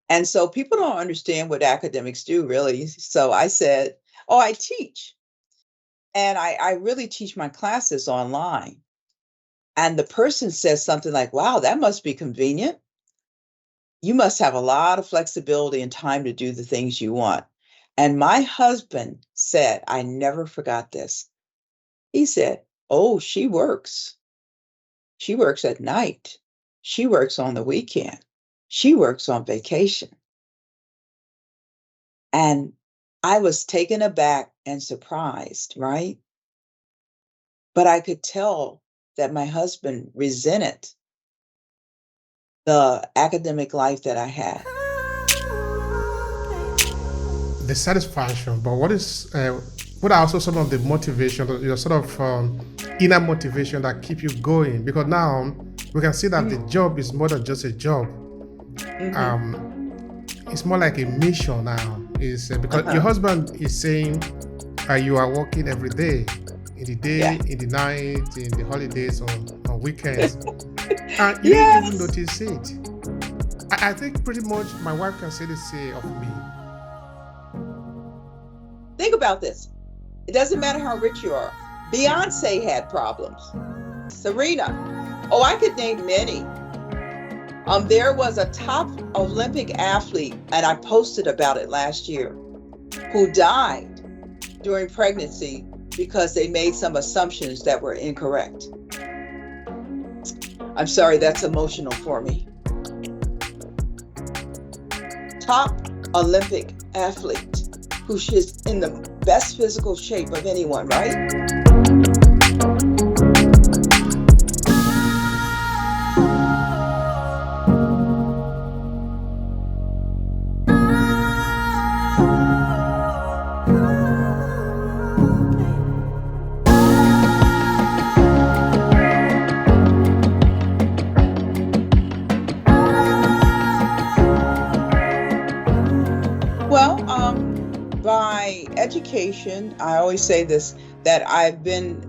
And so people don't understand what academics do, really. So I said, oh, I teach. And I really teach my classes online. And the person says something like, wow, that must be convenient. You must have a lot of flexibility and time to do the things you want. And my husband said, I never forgot this. He said, oh, she works. She works at night. She works on the weekend. She works on vacation. And I was taken aback and surprised, right? But I could tell that my husband resented the academic life that I had. The satisfaction, but what are also some of the motivation, your sort of inner motivation that keep you going? Because now we can see that the Mm, job is more than just a job. mhm, Um, it's more like a mission now. Is because your uh-huh, husband is saying you are working every day, in the day, yeah. in the night, in the holidays, on weekends, and you didn't even Yes. notice it. I think pretty much my wife can say the same of me. Think about this. It doesn't matter how rich you are. Beyonce had problems. Serena. Oh, I could name many. There was a top Olympic athlete, and I posted about it last year, who died during pregnancy because they made some assumptions that were incorrect. I'm sorry, that's emotional for me. Top Olympic athlete who's in the best physical shape of anyone, right? Well, by education, I always say this, that I've been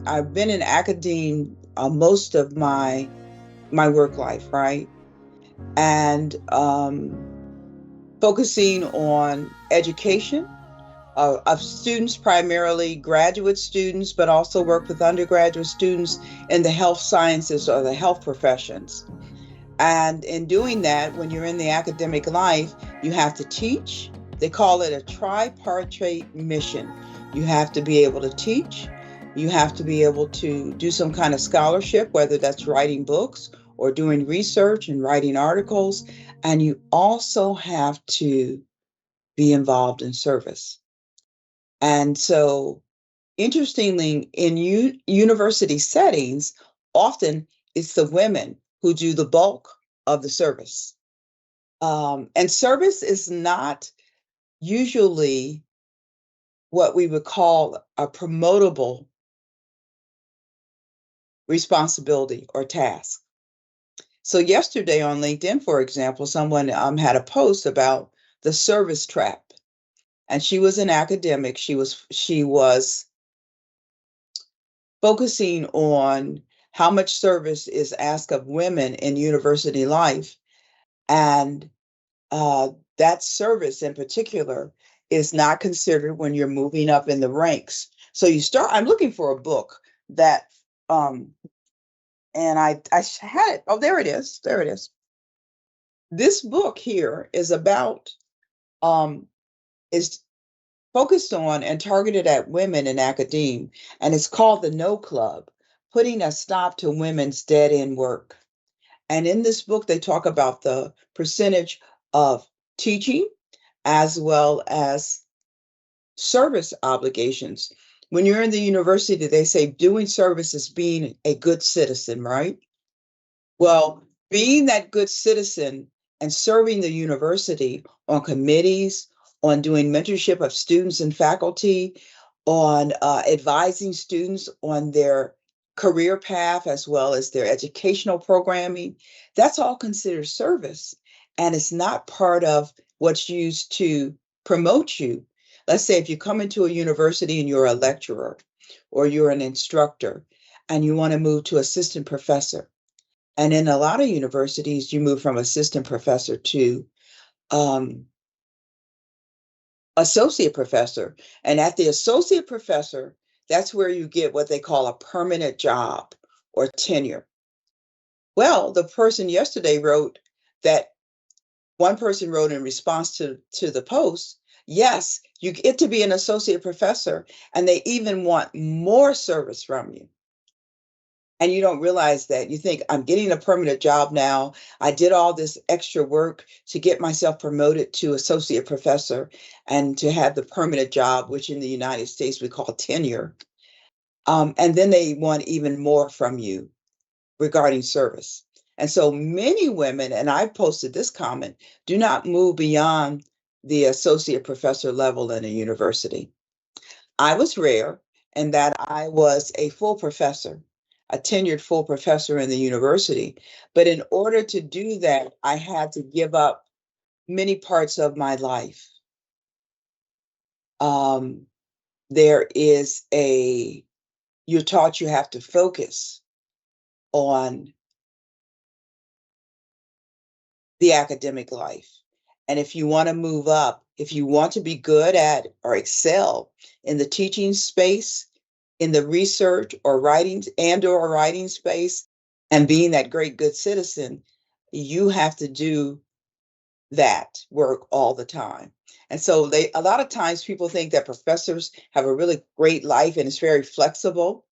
in academia most of my work life, right? And focusing on education of students, primarily graduate students, but also work with undergraduate students in the health sciences or the health professions. And in doing that, when you're in the academic life, you have to teach. They call it a tripartite mission. You have to be able to teach. You have to be able to do some kind of scholarship, whether that's writing books or doing research and writing articles. And you also have to be involved in service. And so, interestingly, in university settings, often it's the women who do the bulk of the service. And service is not usually what we would call a promotable responsibility or task. So, yesterday on LinkedIn, for example, someone had a post about the service trap. And she was an academic. She was focusing on how much service is asked of women in university life. And that service in particular is not considered when you're moving up in the ranks. So I'm looking for a book that, um, and I had it. Oh, there it is. There it is. This book here um, is focused on and targeted at women in academia, and it's called the No Club, Putting a Stop to Women's Dead End Work. And in this book, they talk about the percentage of teaching as well as service obligations. When you're in the university, they say doing service is being a good citizen, right? Well, being that good citizen and serving the university on committees, on doing mentorship of students and faculty, on advising students on their career path as well as their educational programming, that's all considered service. And it's not part of what's used to promote you. Let's say if you come into a university and you're a lecturer or you're an instructor and you want to move to assistant professor, and in a lot of universities, you move from assistant professor to associate professor. And at the associate professor, that's where you get what they call a permanent job or tenure. Well, the person yesterday wrote that one person wrote in response to the post, yes, you get to be an associate professor, and they even want more service from you. And you don't realize that. You think, I'm getting a permanent job now. I did all this extra work to get myself promoted to associate professor and to have the permanent job, which in the United States we call tenure. And then they want even more from you regarding service. And so many women, and I posted this comment, do not move beyond the associate professor level in a university. I was rare in that I was a full professor, a tenured full professor in the university. But in order to do that, I had to give up many parts of my life. Um, there is you're taught you have to focus on the academic life. And if you want to move up, if you want to be good at or excel in the teaching space, in the research or writing space, and being that great good citizen, you have to do that work all the time. And so a lot of times people think that professors have a really great life and it's very flexible.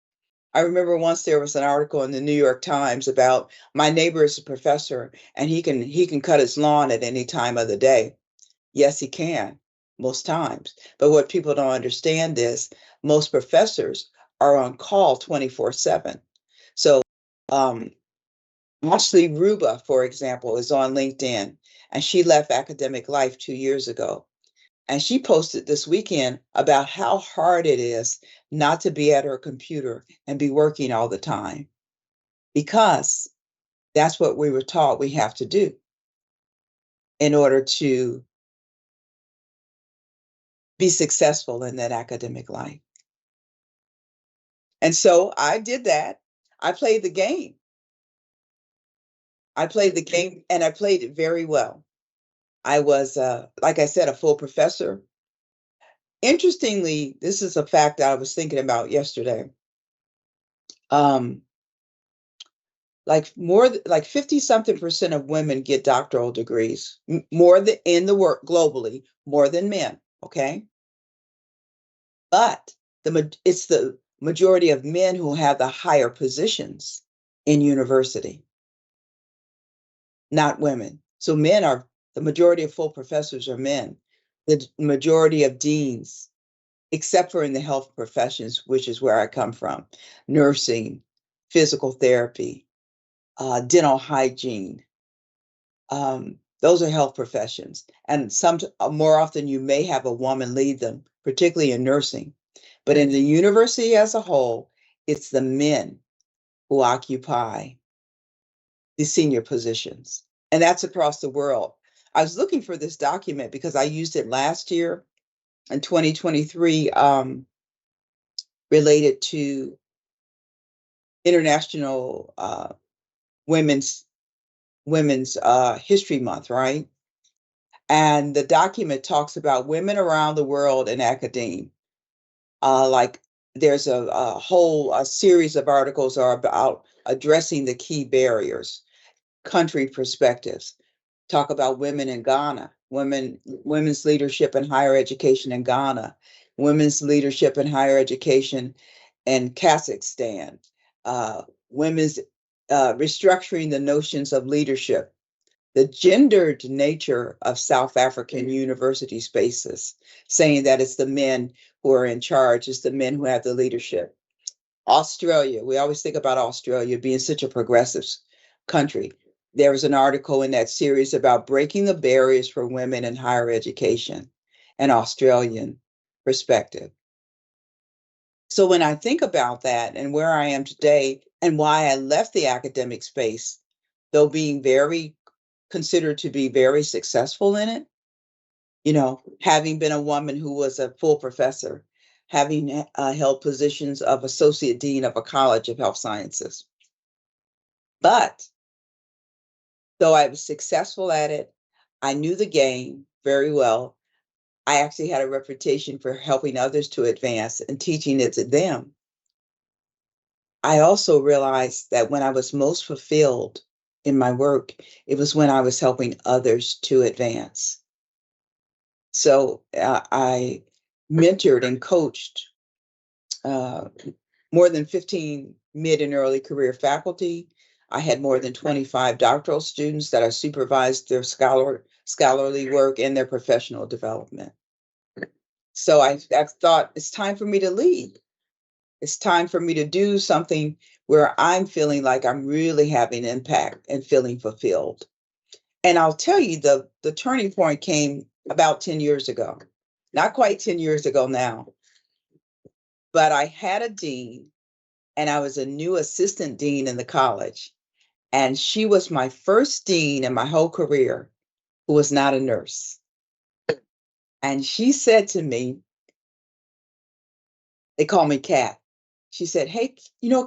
I remember once there was an article in the New York Times about my neighbor is a professor and he can cut his lawn at any time of the day. Yes, he can, most times. But what people don't understand is most professors are on call 24/7. So um, Ashley Ruba, for example, is on LinkedIn, and she left academic life 2 years ago. And she posted this weekend about how hard it is not to be at her computer and be working all the time, because that's what we were taught we have to do in order to be successful in that academic life. And so I did that. I played the game. I played the game and I played it very well. I was, like I said, a full professor. Interestingly, this is a fact I was thinking about yesterday. Um, like 50 something percent of women get doctoral degrees, more than in the work globally, more than men. Okay. But it's the majority of men who have the higher positions in university, not women. So the majority of full professors are men. The majority of deans, except for in the health professions, which is where I come from, nursing, physical therapy, dental hygiene. Those are health professions. And more often you may have a woman lead them, particularly in nursing. But in the university as a whole, it's the men who occupy the senior positions. And that's across the world. I was looking for this document because I used it last year in 2023, related to International Women's History Month, right? And the document talks about women around the world in academia. Like there's a whole series of articles are about addressing the key barriers, country perspectives. Talk about women in Ghana, women's leadership in higher education in Ghana, women's leadership in higher education in Kazakhstan, women's restructuring the notions of leadership, the gendered nature of South African university spaces, saying that it's the men who are in charge, it's the men who have the leadership. Australia, we always think about Australia being such a progressive country. There was an article in that series about breaking the barriers for women in higher education, an Australian perspective. So when I think about that and where I am today and why I left the academic space, though being considered to be very successful in it, having been a woman who was a full professor, having held positions of associate dean of a college of health sciences. But though I was successful at it, I knew the game very well. I actually had a reputation for helping others to advance and teaching it to them. I also realized that when I was most fulfilled in my work, it was when I was helping others to advance. So I mentored and coached uh, more than 15 mid and early career faculty. I had more than 25 doctoral students that I supervised their scholarly work and their professional development. So I thought it's time for me to lead. It's time for me to do something where I'm feeling like I'm really having impact and feeling fulfilled. And I'll tell you, the turning point came about 10 years ago. Not quite 10 years ago now, but I had a dean and I was a new assistant dean in the college. And she was my first dean in my whole career who was not a nurse. And she said to me, they call me Kat. She said, "Hey,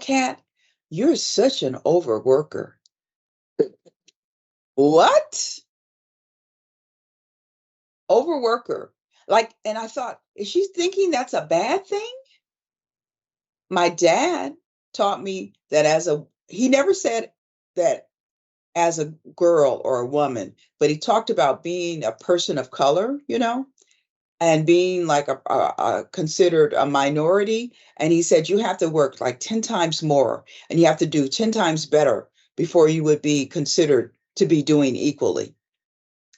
Kat, you're such an overworker." What? Overworker. Like, and I thought, is she thinking that's a bad thing? My dad taught me that he never said that as a girl or a woman, but he talked about being a person of color, and being like considered a minority. And he said, you have to work like 10 times more and you have to do 10 times better before you would be considered to be doing equally.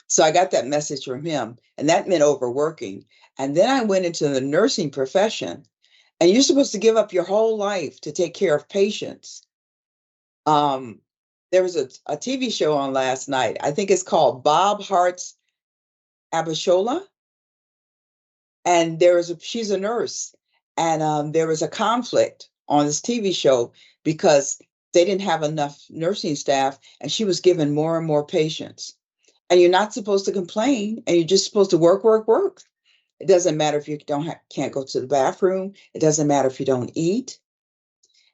So I got that message from him, and that meant overworking. And then I went into the nursing profession, and you're supposed to give up your whole life to take care of patients. Um, there was a TV show on last night. I think it's called Bob Hart's Abishola, and she's a nurse, and there was a conflict on this TV show because they didn't have enough nursing staff, and she was given more and more patients. And you're not supposed to complain, and you're just supposed to work, work, work. It doesn't matter if you can't go to the bathroom. It doesn't matter if you don't eat.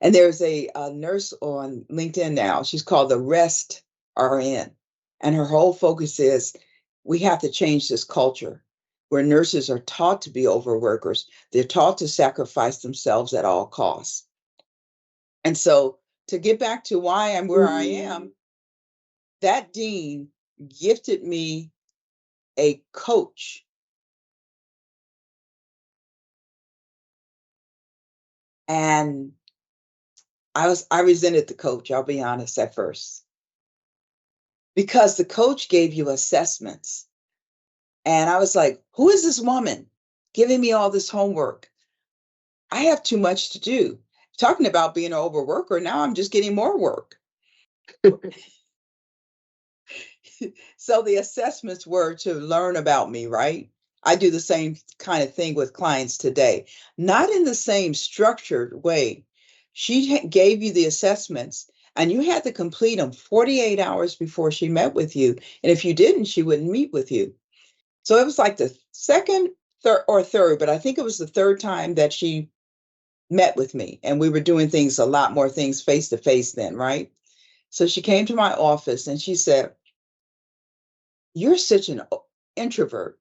And there's a nurse on LinkedIn now. She's called the Rest RN. And her whole focus is we have to change this culture where nurses are taught to be overworkers. They're taught to sacrifice themselves at all costs. And so to get back to why I'm where I am, that dean gifted me a coach. And I resented the coach, I'll be honest, at first, because the coach gave you assessments. And I was like, who is this woman giving me all this homework? I have too much to do. Talking about being an overworker, now I'm just getting more work. So the assessments were to learn about me, right? I do the same kind of thing with clients today, not in the same structured way. She gave you the assessments and you had to complete them 48 hours before she met with you. And if you didn't, she wouldn't meet with you. So it was like the second, third, but I think it was the third time that she met with me. And we were doing a lot more things face to face then, right? So she came to my office and she said, you're such an introvert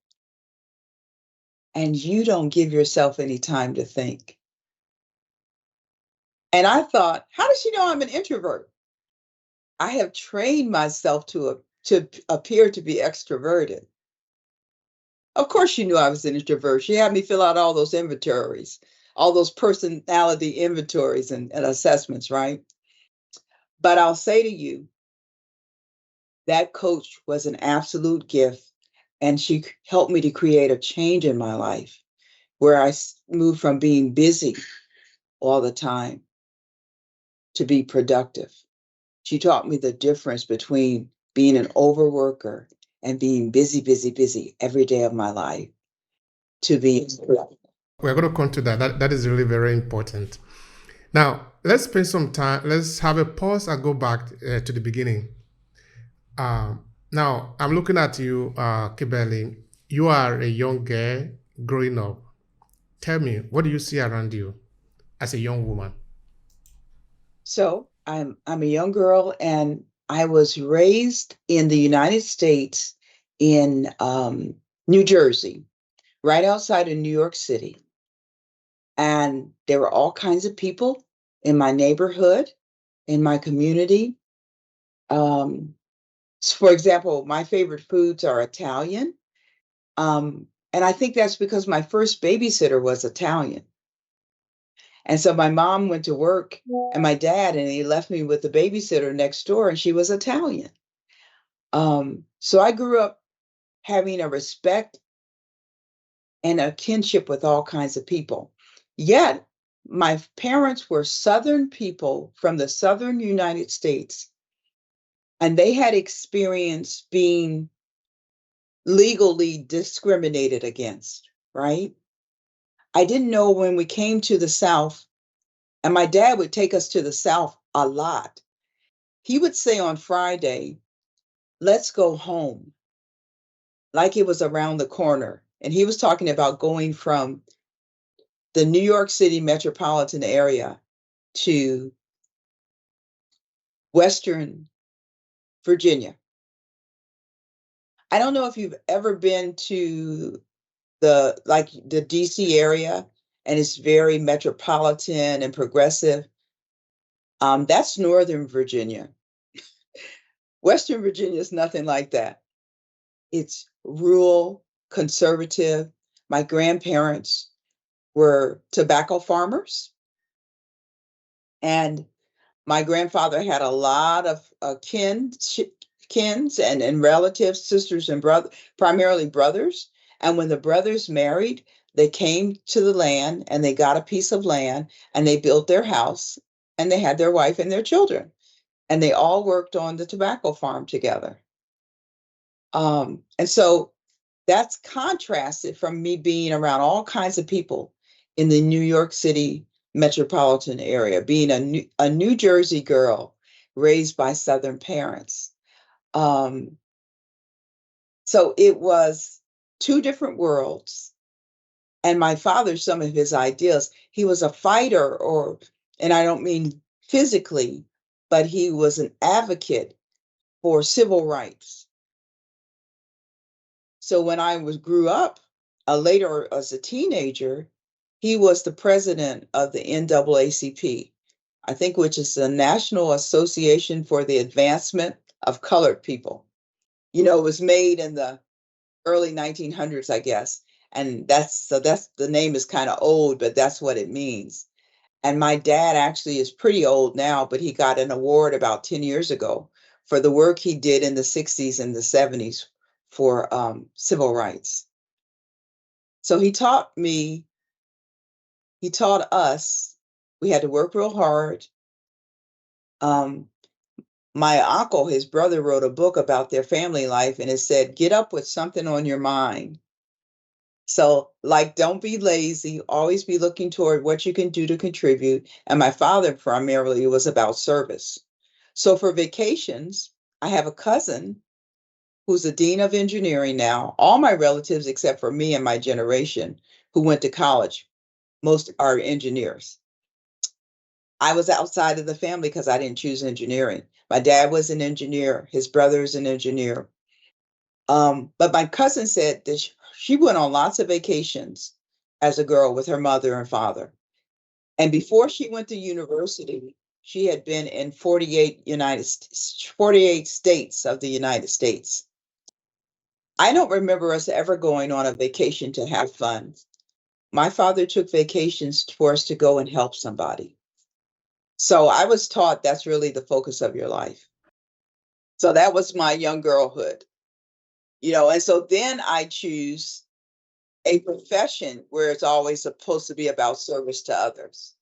and you don't give yourself any time to think. And I thought, how does she know I'm an introvert? I have trained myself to appear to be extroverted. Of course, she knew I was an introvert. She had me fill out all those inventories, all those personality inventories and assessments, right? But I'll say to you, that coach was an absolute gift. And she helped me to create a change in my life where I moved from being busy all the time to be productive. She taught me the difference between being an overworker and being busy, busy, busy every day of my life to be productive. We're going to come to that. That is really very important. Now, let's spend some time. Let's have a pause and go back to the beginning. Now, I'm looking at you, Kimberly. You are a young girl growing up. Tell me, what do you see around you as a young woman? So I'm a young girl and I was raised in the United States in New Jersey, right outside of New York City. And there were all kinds of people in my neighborhood, in my community. Um, for example, my favorite foods are Italian. And I think that's because my first babysitter was Italian. And so my mom went to work and my dad, and he left me with the babysitter next door, and she was Italian. So I grew up having a respect and a kinship with all kinds of people. Yet, my parents were Southern people from the Southern United States, and they had experienced being legally discriminated against, right? I didn't know when we came to the South, and my dad would take us to the South a lot. He would say on Friday, let's go home, like it was around the corner. And he was talking about going from the New York City metropolitan area to Western Virginia. I don't know if you've ever been to the DC area, and it's very metropolitan and progressive. That's Northern Virginia. Western Virginia is nothing like that. It's rural, conservative. My grandparents were tobacco farmers, and my grandfather had a lot of kins and relatives, sisters and brothers, primarily brothers. And when the brothers married, they came to the land and they got a piece of land and they built their house and they had their wife and their children. And they all worked on the tobacco farm together. And so that's contrasted from me being around all kinds of people in the New York City metropolitan area, being a New Jersey girl raised by Southern parents. So it was two different worlds. And my father, some of his ideas, he was a fighter, and I don't mean physically, but he was an advocate for civil rights. So when I grew up, later as a teenager, he was the president of the NAACP, I think, which is the National Association for the Advancement of Colored People. It was made in the early 1900s, I guess. And that's the name is kind of old, but that's what it means. And my dad actually is pretty old now, but he got an award about 10 years ago for the work he did in the 60s and the 70s for civil rights. So he taught us, we had to work real hard. My uncle, his brother, wrote a book about their family life, and it said, get up with something on your mind. So, like, don't be lazy, always be looking toward what you can do to contribute. And my father primarily was about service. So for vacations, I have a cousin who's a dean of engineering now. All my relatives, except for me and my generation, who went to college, most are engineers. I was outside of the family because I didn't choose engineering. My dad was an engineer. His brother is an engineer. But my cousin said that she went on lots of vacations as a girl with her mother and father. And before she went to university, she had been in 48 states of the United States. I don't remember us ever going on a vacation to have fun. My father took vacations for us to go and help somebody. So I was taught that's really the focus of your life. So that was my young girlhood, and so then I choose a profession where it's always supposed to be about service to others.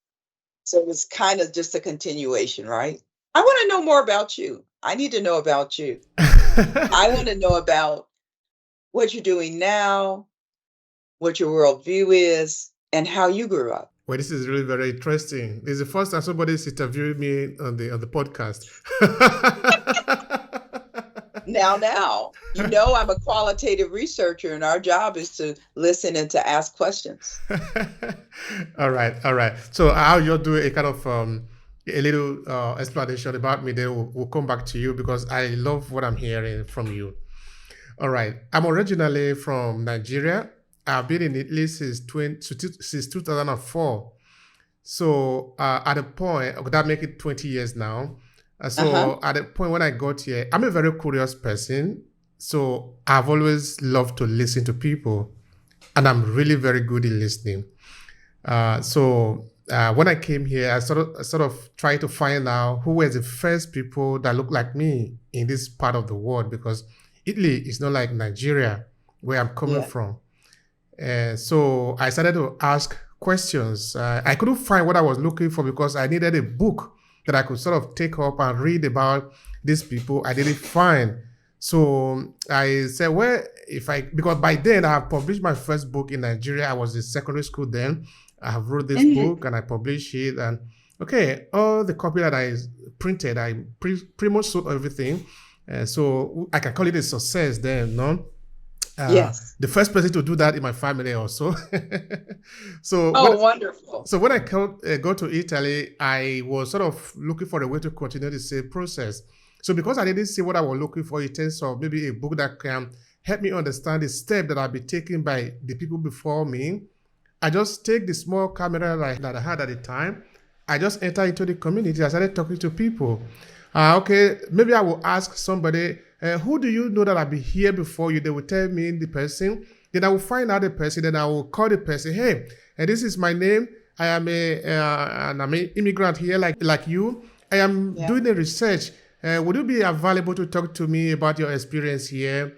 So it was kind of just a continuation, right? I want to know more about you. I need to know about you. I want to know about what you're doing now, what your worldview is, and how you grew up. Well, this is really very interesting. This is the first time somebody's interviewed me on the podcast. Now, I'm a qualitative researcher, and our job is to listen and to ask questions. All right. So how you're doing a kind of a little explanation about me, then we'll come back to you because I love what I'm hearing from you. All right. I'm originally from Nigeria. I've been in Italy since 2004. So at a point, could that make it 20 years now? Uh-huh. So at the point when I got here, I'm a very curious person. So I've always loved to listen to people, and I'm really very good in listening. So when I came here, I sort of tried to find out who were the first people that looked like me in this part of the world, because Italy is not like Nigeria, where I'm coming Yeah. from. So I started to ask questions. I couldn't find what I was looking for because I needed a book that I could sort of take up and read about these people. I didn't find. So I said, well, if I, because by then I have published my first book in Nigeria. I was in secondary school then. I have wrote this Mhm. book and I published it. And okay, all the copy that I printed, I pretty much sold everything. So I can call it a success then, no? Yes. The first person to do that in my family also. so when Oh, wonderful. so when I go to Italy, I was sort of looking for a way to continue the same process. So because I didn't see what I was looking for in terms of maybe a book that can help me understand the step that I'll be taken by the people before me, I just take the small camera that I had at the time. I just enter into the community. I started talking to people. Okay, maybe I will ask somebody, who do you know that I'll be here before you? They will tell me the person. Then I will find out the person. Then I will call the person. Hey, this is my name. I am and I'm an immigrant here, like you. I am Yeah. doing a research. Would you be available to talk to me about your experience here?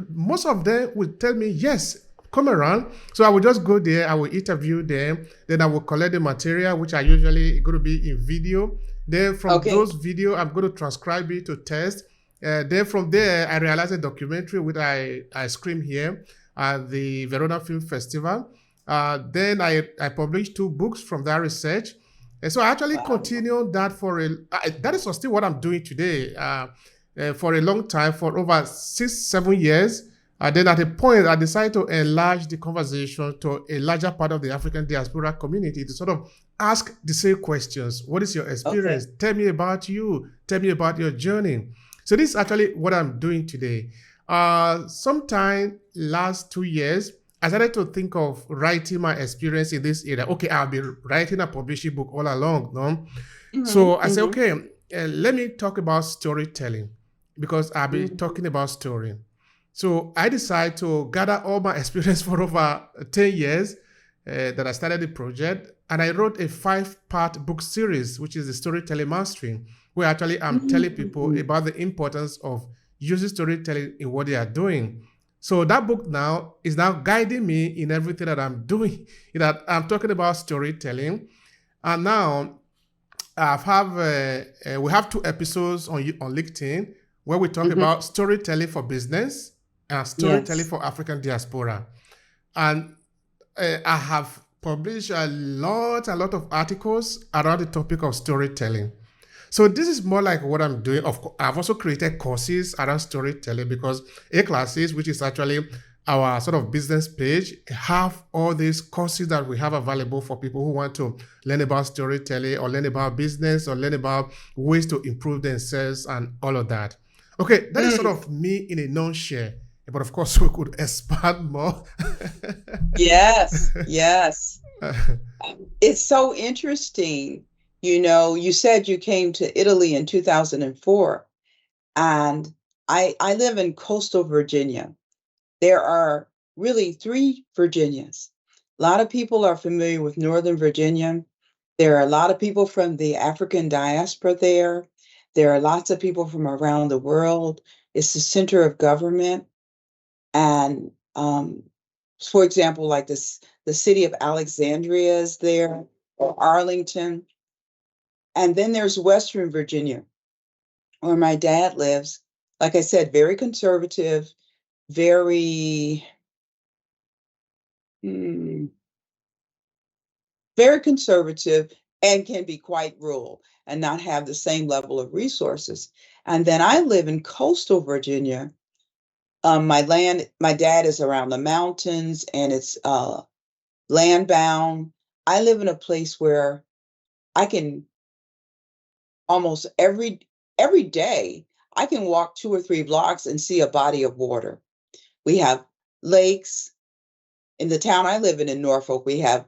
Most of them will tell me yes, come around. So I will just go there, I will interview them, then I will collect the material, which are usually going to be in video. Then from Okay. those video, I'm going to transcribe it to test. Then from there, I realized a documentary which I screened here at the Verona Film Festival. Then I published two books from that research. And so I actually Wow. continued that that is still what I'm doing today. For a long time, for over 6, 7 years. Then at a point, I decided to enlarge the conversation to a larger part of the African diaspora community to sort of ask the same questions. What is your Okay. experience? Tell me about you. Tell me about your journey. So this is actually what I'm doing today. Sometime last 2 years, I started to think of writing my experience in this area. Okay, I'll be writing a publishing book all along, no? Mm-hmm. So I said, Mm-hmm. okay, let me talk about storytelling because I'll be Mm-hmm. talking about story. So I decided to gather all my experience for over 10 years that I started the project. And I wrote a 5-part book series, which is the Storytelling Mastery, where actually I'm telling people Mm-hmm. about the importance of using storytelling in what they are doing. So that book now is now guiding me in everything that I'm doing. That I'm talking about storytelling. And now we have 2 episodes on LinkedIn where we talk Mm-hmm. about storytelling for business and storytelling Yes. for African diaspora. And I have published a lot of articles around the topic of storytelling. So this is more like what I'm doing. Of course, I've also created courses around storytelling because A Classes, which is actually our sort of business page, have all these courses that we have available for people who want to learn about storytelling or learn about business or learn about ways to improve themselves and all of that. Okay, that is sort Mm. of me in a nutshell. But of course, we could expand more. Yes. Yes. It's so interesting. You said you came to Italy in 2004, and I live in coastal Virginia. There are really three Virginias. A lot of people are familiar with Northern Virginia. There are a lot of people from the African diaspora there. There are lots of people from around the world. It's the center of government. And for example, like the city of Alexandria is there, or Arlington. And then there's Western Virginia, where my dad lives. Like I said, very conservative, very, hmm, very conservative, and can be quite rural and not have the same level of resources. And then I live in coastal Virginia. My dad is around the mountains, and it's land bound. I live in a place where I can almost every day I can walk 2 or 3 blocks and see a body of water. We have lakes. In the town I live in Norfolk, we have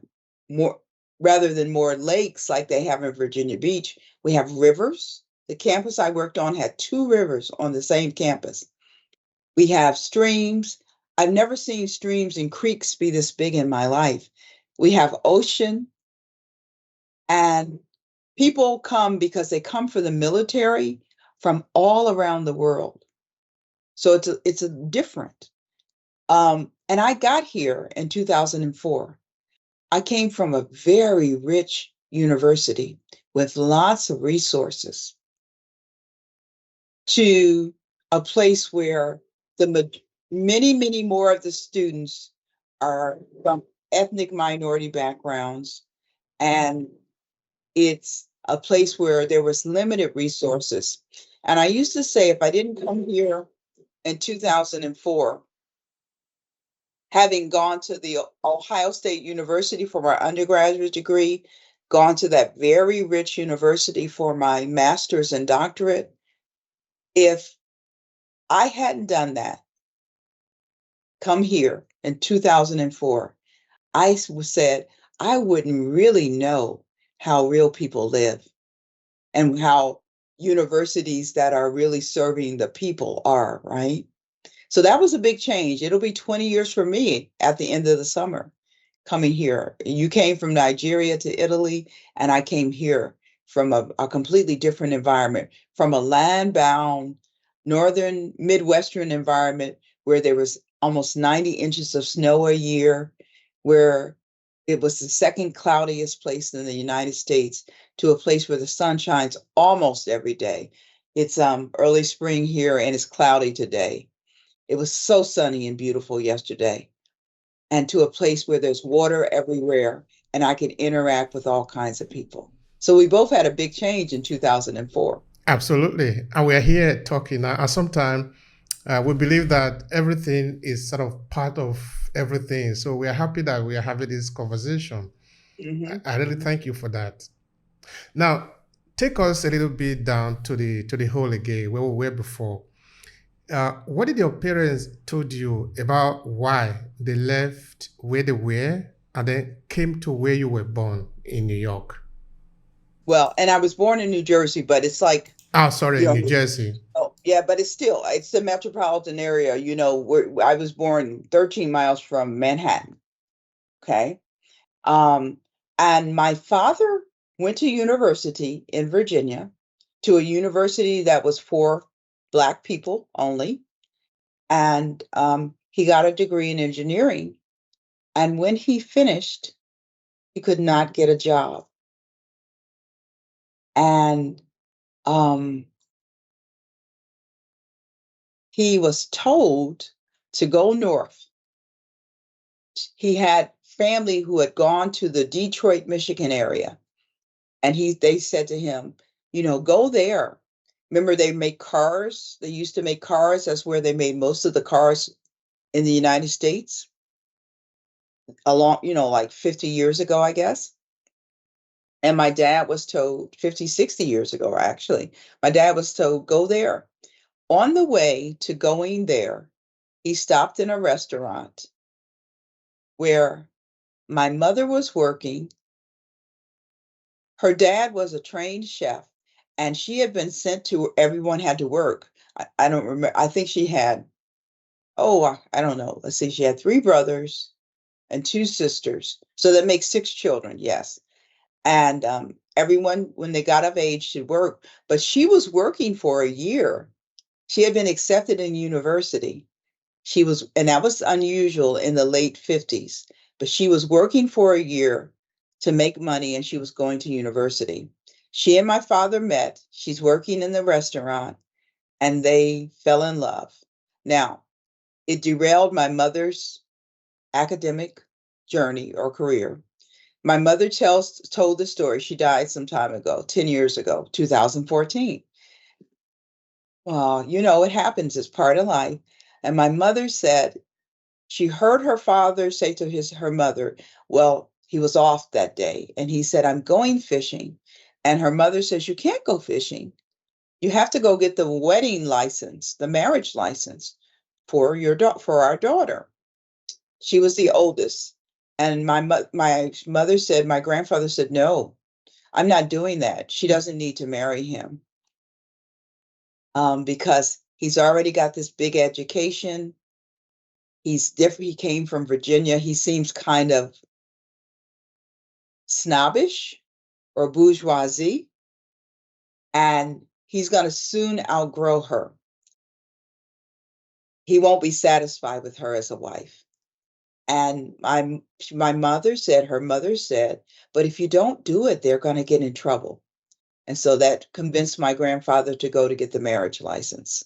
more, rather than more lakes like they have in Virginia Beach, we have rivers. The campus I worked on had 2 rivers on the same campus. We have streams. I've never seen streams and creeks be this big in my life. We have ocean, and people come because they come for the military from all around the world. So it's a different. And I got here in 2004. I came from a very rich university with lots of resources to a place where many, many more of the students are from ethnic minority backgrounds, and it's a place where there was limited resources. And I used to say, if I didn't come here in 2004, having gone to the Ohio State University for my undergraduate degree, gone to that very rich university for my master's and doctorate, if I hadn't done that, come here in 2004, I said I wouldn't really know how real people live and how universities that are really serving the people are, right? So that was a big change. It'll be 20 years for me at the end of the summer coming here. You came from Nigeria to Italy, and I came here from a completely different environment, from a land-bound northern Midwestern environment where there was almost 90 inches of snow a year, where it was the second cloudiest place in the United States, to a place where the sun shines almost every day. It's early spring here and it's cloudy today. It was so sunny and beautiful yesterday. And to a place where there's water everywhere and I can interact with all kinds of people. So we both had a big change in 2004. Absolutely. And we're here talking. And sometimes we believe that everything is sort of part of everything. So we are happy that we are having this conversation. I really thank you for that. Now, take us a little bit down to the hole again, where we were before. What did your parents told you about why they left where they were and then came to where you were born in New York? Well, and I was born in New Jersey, but it's like, Oh, sorry, you know, New Jersey. oh, yeah, but it's the metropolitan area, where I was born 13 miles from Manhattan. Okay. Um, and my father went to university in Virginia, to a university that was for Black people only. And he got a degree in engineering. And when he finished, he could not get a job. And um, he was told to go north. He had family who had gone to the Detroit, Michigan area. And they said to him, go there. Remember, they make cars. They used to make cars. That's where they made most of the cars in the United States, along, like 50 years ago, I guess. And my dad was told 50, 60 years ago, actually, my dad was told, go there. On the way to going there, he stopped in a restaurant where my mother was working. Her dad was a trained chef, and she had been sent to, everyone had to work. I don't remember. I think she had, I don't know. Let's see. She had 3 brothers and 2 sisters. So that makes 6 children. Yes. And everyone, when they got of age, should work. But she was working for a year. She had been accepted in university. And that was unusual in the late 50s, but she was working for a year to make money, and she was going to university. She and my father met. She's working in the restaurant, and they fell in love. Now, it derailed my mother's academic journey or career. My mother told the story. She died some time ago, 10 years ago, 2014. Well, it happens. It's part of life. And my mother said she heard her father say to her mother, well, he was off that day. And he said, I'm going fishing. And her mother says, you can't go fishing. You have to go get the wedding license, the marriage license for for our daughter. She was the oldest. And my mother said, my grandfather said, no, I'm not doing that. She doesn't need to marry him, because he's already got this big education. He's different. He came from Virginia. He seems kind of snobbish or bourgeoisie, and he's going to soon outgrow her. He won't be satisfied with her as a wife. And my mother said, her mother said, but if you don't do it, they're going to get in trouble. And so that convinced my grandfather to go to get the marriage license.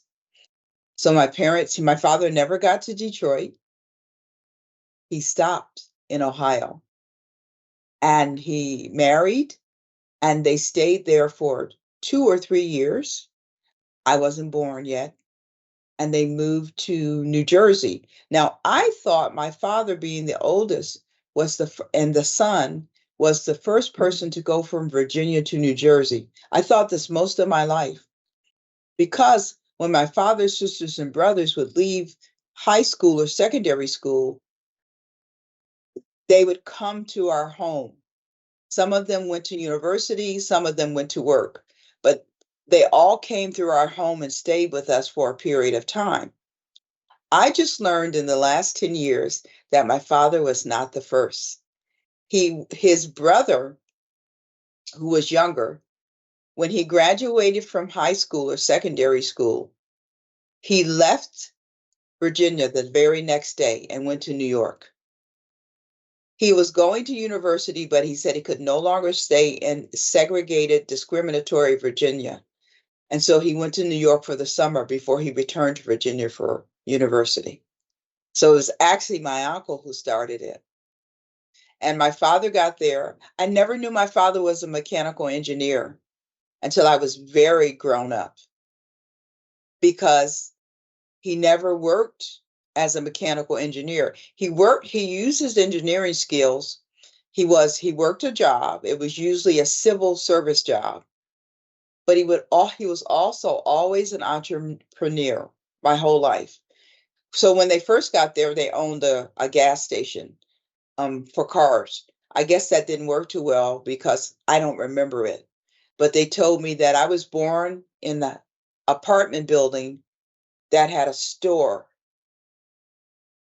So my father never got to Detroit. He stopped in Ohio, and he married, and they stayed there for 2 or 3 years. I wasn't born yet. And they moved to New Jersey. Now, I thought my father, being the oldest, and the son was the first person to go from Virginia to New Jersey. I thought this most of my life, because when my father's sisters and brothers would leave high school or secondary school, they would come to our home. Some of them went to university, some of them went to work, but they all came through our home and stayed with us for a period of time. I just learned in the last 10 years that my father was not the first. His brother, who was younger, when he graduated from high school or secondary school, he left Virginia the very next day and went to New York. He was going to university, but he said he could no longer stay in segregated, discriminatory Virginia. And so he went to New York for the summer before he returned to Virginia for university. So it was actually my uncle who started it. And my father got there. I never knew my father was a mechanical engineer until I was very grown up, because he never worked as a mechanical engineer. He used his engineering skills. He worked a job. It was usually a civil service job, but he was also always an entrepreneur my whole life. So when they first got there, they owned a gas station for cars. I guess that didn't work too well because I don't remember it. But they told me that I was born in the apartment building that had a store,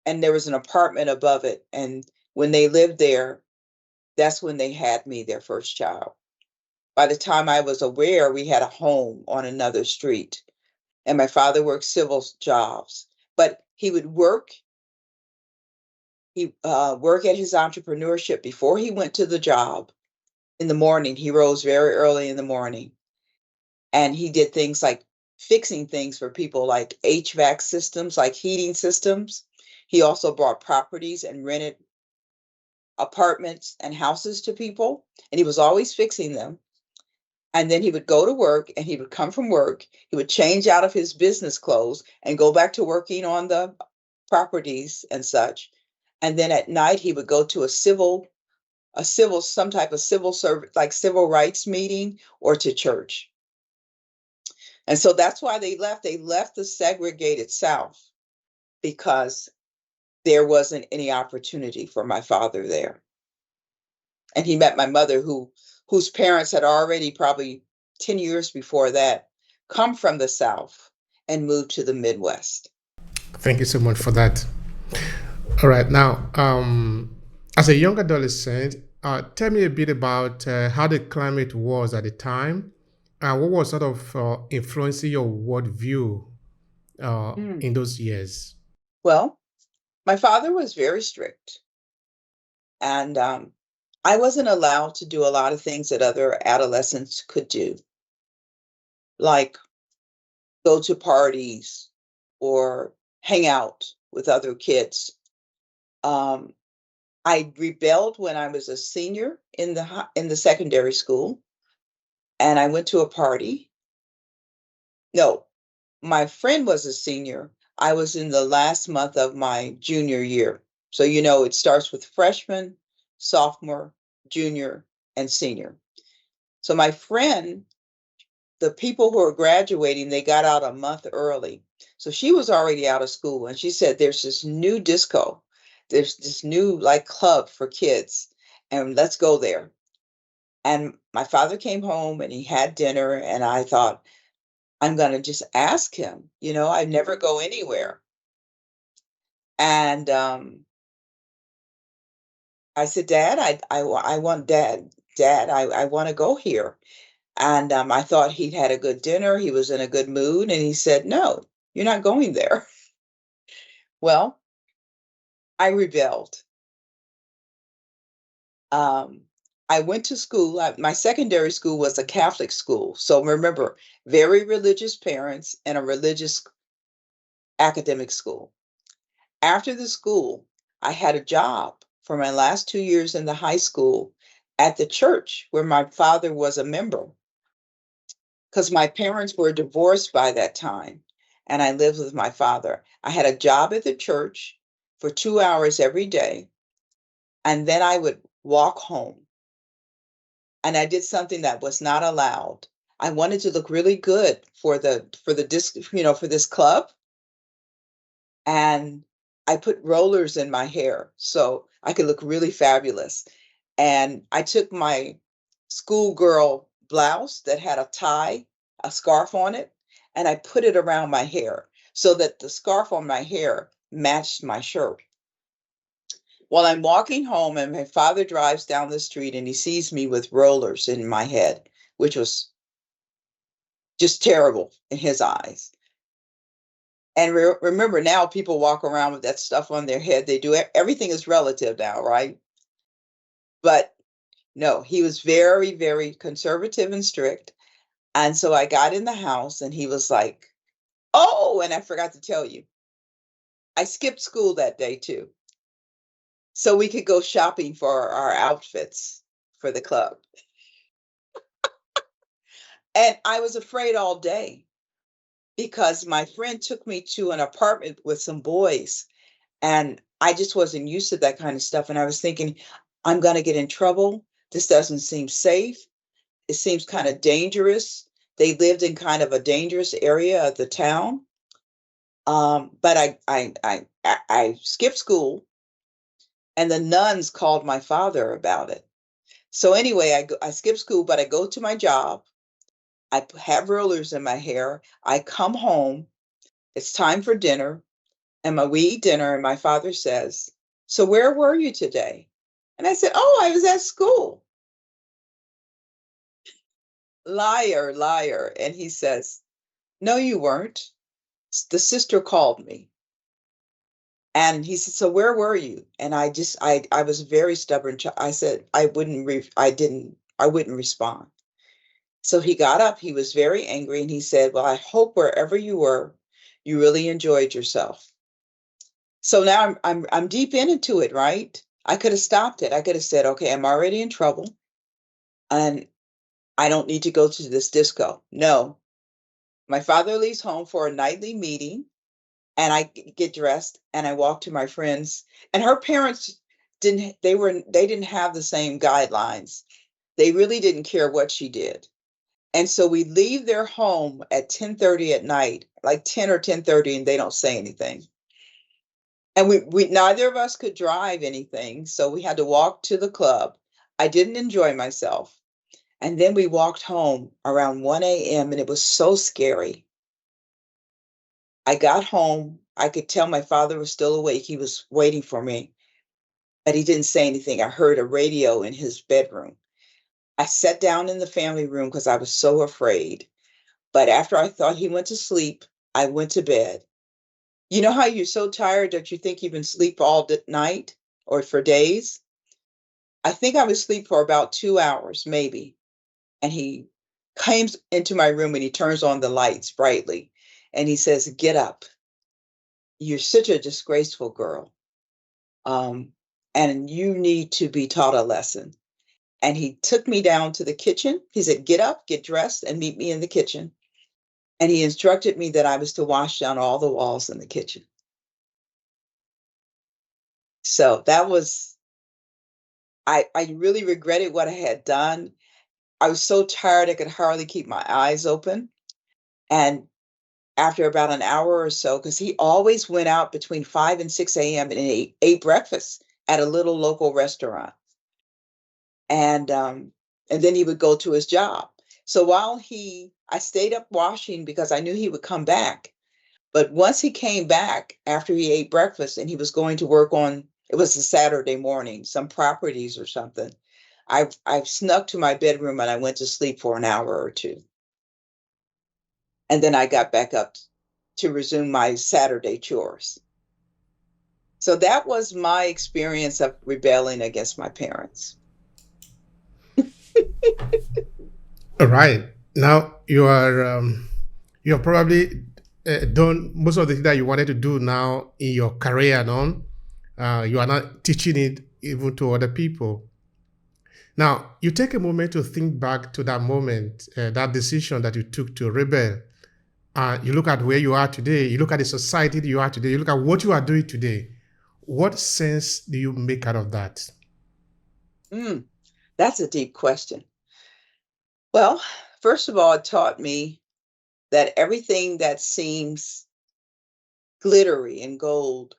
and there was an apartment above it. And when they lived there, that's when they had me, their first child. By the time I was aware, we had a home on another street, and my father worked civil jobs, but he would work. He work at his entrepreneurship before he went to the job. In the morning, he rose very early in the morning, and he did things like fixing things for people, like HVAC systems, like heating systems. He also bought properties and rented apartments and houses to people, and he was always fixing them. And then he would go to work, and he would come from work. He would change out of his business clothes and go back to working on the properties and such. And then at night, he would go to some type of civil service, like civil rights meeting, or to church. And so that's why they left. They left the segregated South because there wasn't any opportunity for my father there. And he met my mother, whose parents had already, probably 10 years before that, come from the South and moved to the Midwest. Thank you so much for that. All right, now, as a young adolescent, tell me a bit about how the climate was at the time, and what was sort of influencing your worldview Mm. in those years. Well, my father was very strict, and I wasn't allowed to do a lot of things that other adolescents could do, like go to parties or hang out with other kids. Um, I rebelled when I was a senior in the secondary school, and I went to a party. No, my friend was a senior. I was in the last month of my junior year. So it starts with freshman, sophomore, junior, and senior. So my friend, the people who are graduating, they got out a month early. So she was already out of school, and she said there's this new disco. There's this new like club for kids, and let's go there. And my father came home and he had dinner, and I thought, I'm going to just ask him. I never go anywhere. And I said, Dad, I want Dad, I want to go here. And I thought he'd had a good dinner. He was in a good mood. And he said, No, you're not going there. Well, I rebelled. Um, I went to school. My secondary school was a Catholic school. So remember, very religious parents and a religious academic school. After the school, I had a job for my last 2 years in the high school at the church where my father was a member, because my parents were divorced by that time and I lived with my father. I had a job at the church for 2 hours every day, and then I would walk home. And I did something that was not allowed. I wanted to look really good for the disc, for this club, and I put rollers in my hair so I could look really fabulous. And I took my schoolgirl blouse that had a tie, a scarf on it, and I put it around my hair so that the scarf on my hair matched my shirt. While I'm walking home, and my father drives down the street and he sees me with rollers in my head, which was just terrible in his eyes. And remember, now people walk around with that stuff on their head. They do everything is relative now, right? But no, he was very, very conservative and strict. And so I got in the house and he was like, Oh, and I forgot to tell you, I skipped school that day too. So we could go shopping for our outfits for the club. And I was afraid all day because my friend took me to an apartment with some boys, and I just wasn't used to that kind of stuff. And I was thinking, I'm going to get in trouble. This doesn't seem safe. It seems kind of dangerous. They lived in kind of a dangerous area of the town. But I skipped school, and the nuns called my father about it. So anyway, I skip school, but I go to my job. I have rollers in my hair. I come home. It's time for dinner, and we eat dinner, and my father says, So where were you today? And I said, Oh, I was at school. Liar, liar. And he says, No, you weren't. The sister called me. And he said, So where were you? And I was very stubborn. I said I wouldn't respond. So he got up, he was very angry, and he said, Well, I hope wherever you were, you really enjoyed yourself. So now I'm deep into it, right? I could have stopped it. I could have said, Okay, I'm already in trouble and I don't need to go to this disco. No. My father leaves home for a nightly meeting, and I get dressed and I walk to my friends. And her parents they didn't have the same guidelines. They really didn't care what she did. And so we leave their home at 10:30 at night, like 10 or 10:30, and they don't say anything. And we neither of us could drive anything, so we had to walk to the club. I didn't enjoy myself. And then we walked home around 1 a.m. and it was so scary. I got home. I could tell my father was still awake. He was waiting for me, but he didn't say anything. I heard a radio in his bedroom. I sat down in the family room because I was so afraid. But after I thought he went to sleep, I went to bed. You know how you're so tired that you think you've been asleep all night or for days? I think I was asleep for about 2 hours, maybe. And he comes into my room and he turns on the lights brightly. And he says, Get up. You're such a disgraceful girl. Um, and you need to be taught a lesson. And he took me down to the kitchen. He said, Get up, get dressed, and meet me in the kitchen. And he instructed me that I was to wash down all the walls in the kitchen. So that was, I really regretted what I had done. I was so tired I could hardly keep my eyes open. And after about an hour or so, because he always went out between 5 and 6 a.m. and ate breakfast at a little local restaurant. And then he would go to his job. So I stayed up washing because I knew he would come back. But once he came back after he ate breakfast and he was going to work on, it was a Saturday morning, some properties or something. I snuck to my bedroom and I went to sleep for an hour or two. And then I got back up to resume my Saturday chores. So that was my experience of rebelling against my parents. All right. Now you are probably done most of the things that you wanted to do now in your career. Now, you are not teaching it even to other people. Now, you take a moment to think back to that moment, that decision that you took to rebel. You look at where you are today. You look at the society that you are today. You look at what you are doing today. What sense do you make out of that? Mm, that's a deep question. Well, first of all, it taught me that everything that seems glittery and gold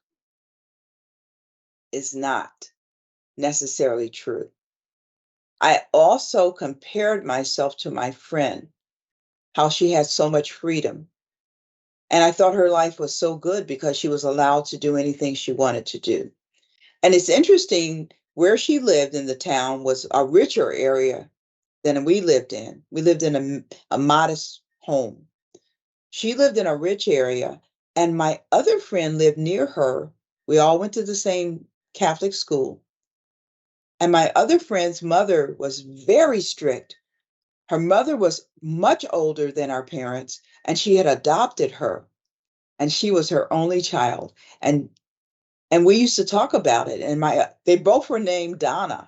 is not necessarily true. I also compared myself to my friend, how she had so much freedom. And I thought her life was so good because she was allowed to do anything she wanted to do. And it's interesting, where she lived in the town was a richer area than we lived in. We lived in a modest home. She lived in a rich area, and my other friend lived near her. We all went to the same Catholic school. And my other friend's mother was very strict. Her mother was much older than our parents, and she had adopted her, and she was her only child. And we used to talk about it. And they both were named Donna.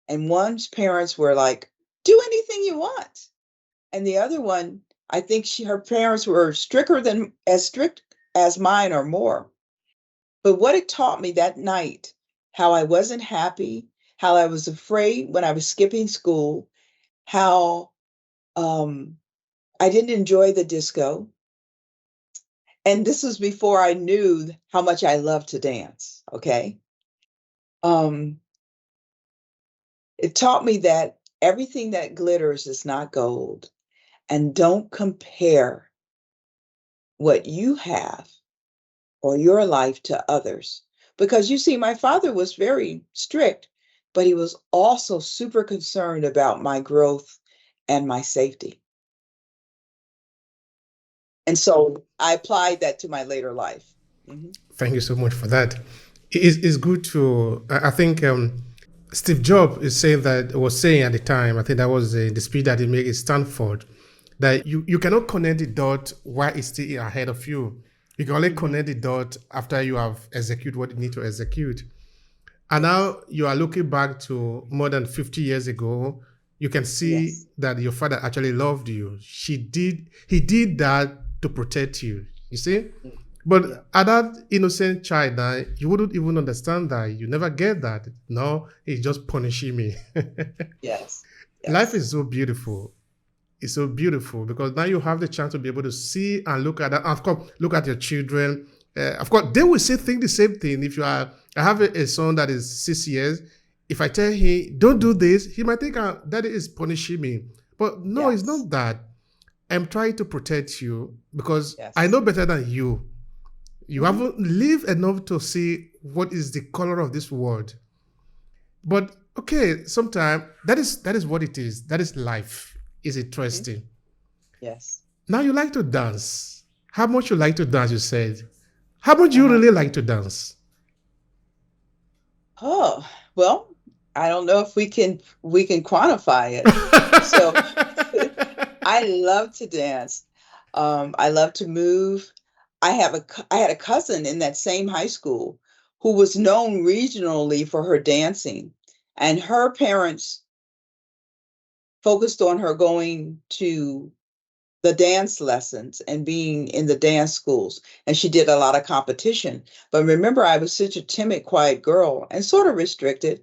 And one's parents were like, "Do anything you want." And the other one, I think her parents were as strict as mine or more. But what it taught me that night, how I wasn't happy, how I was afraid when I was skipping school, how um, I didn't enjoy the disco. And this was before I knew how much I loved to dance. Okay. Um, it taught me that everything that glitters is not gold. And don't compare what you have or your life to others. Because you see, my father was very strict, but he was also super concerned about my growth and my safety. And so I applied that to my later life. Mhm. Thank you so much for that. It's good to. I think Steve Jobs is saying that was saying at the time. I think that was the speech that he made in Stanford. That you cannot connect the dot while it's still ahead of you. You can only Mhm. connect the dot after you have executed what you need to execute. And now you are looking back to more than 50 years ago. You can see Yes. that your father actually loved you. He did that to protect you. You see? Mm. But Yeah. at that innocent child, now you wouldn't even understand that. You never get that. No, he's just punishing me. Yes. Life Yes. is so beautiful. It's so beautiful because now you have the chance to be able to see and look at that. Of course, look at your children. Of course, they will think the same thing. If you are, I have a son that is 6 years. If I tell him don't do this, he might think daddy is punishing me. But no, it's Yes. not that. I'm trying to protect you because I Yes. know better than you. You Mhm. haven't lived enough to see what is the color of this world. But okay, sometimes that is what it is. That is life. Is Mhm. interesting. Yes. Now you like to dance. How much you like to dance, you said. How much you Uh-huh. really like to dance? Oh, well, I don't know if we can quantify it. So I love to dance. I love to move. I had a cousin in that same high school who was known regionally for her dancing, and her parents focused on her going to the dance lessons and being in the dance schools, and she did a lot of competition. But remember, I was such a timid, quiet girl and sort of restricted.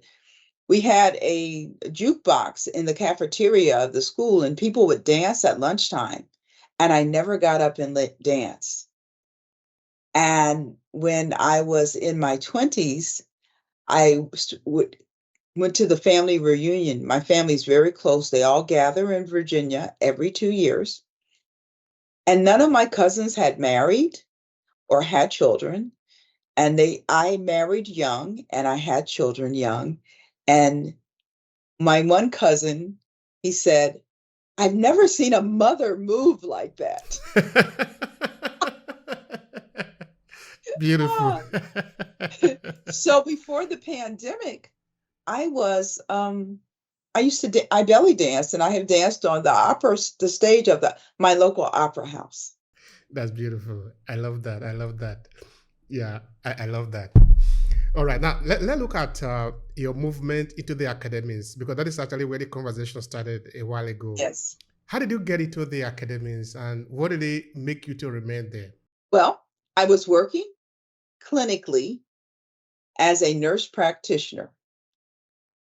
We had a jukebox in the cafeteria of the school, and people would dance at lunchtime. And I never got up and dance. And when I was in my 20s, I went to the family reunion. My family's very close. They all gather in Virginia every 2 years. And none of my cousins had married or had children. And I married young and I had children young. And my one cousin, he said, I've never seen a mother move like that. Beautiful. Ah, so before the pandemic, I was I used to I belly dance, and I have danced on the stage of my local opera house. That's beautiful. I love that. I love that. Yeah, I love that. All right, now let's look at your movement into the academies because that is actually where the conversation started a while ago. Yes. How did you get into the academies and what did it make you to remain there? Well, I was working clinically as a nurse practitioner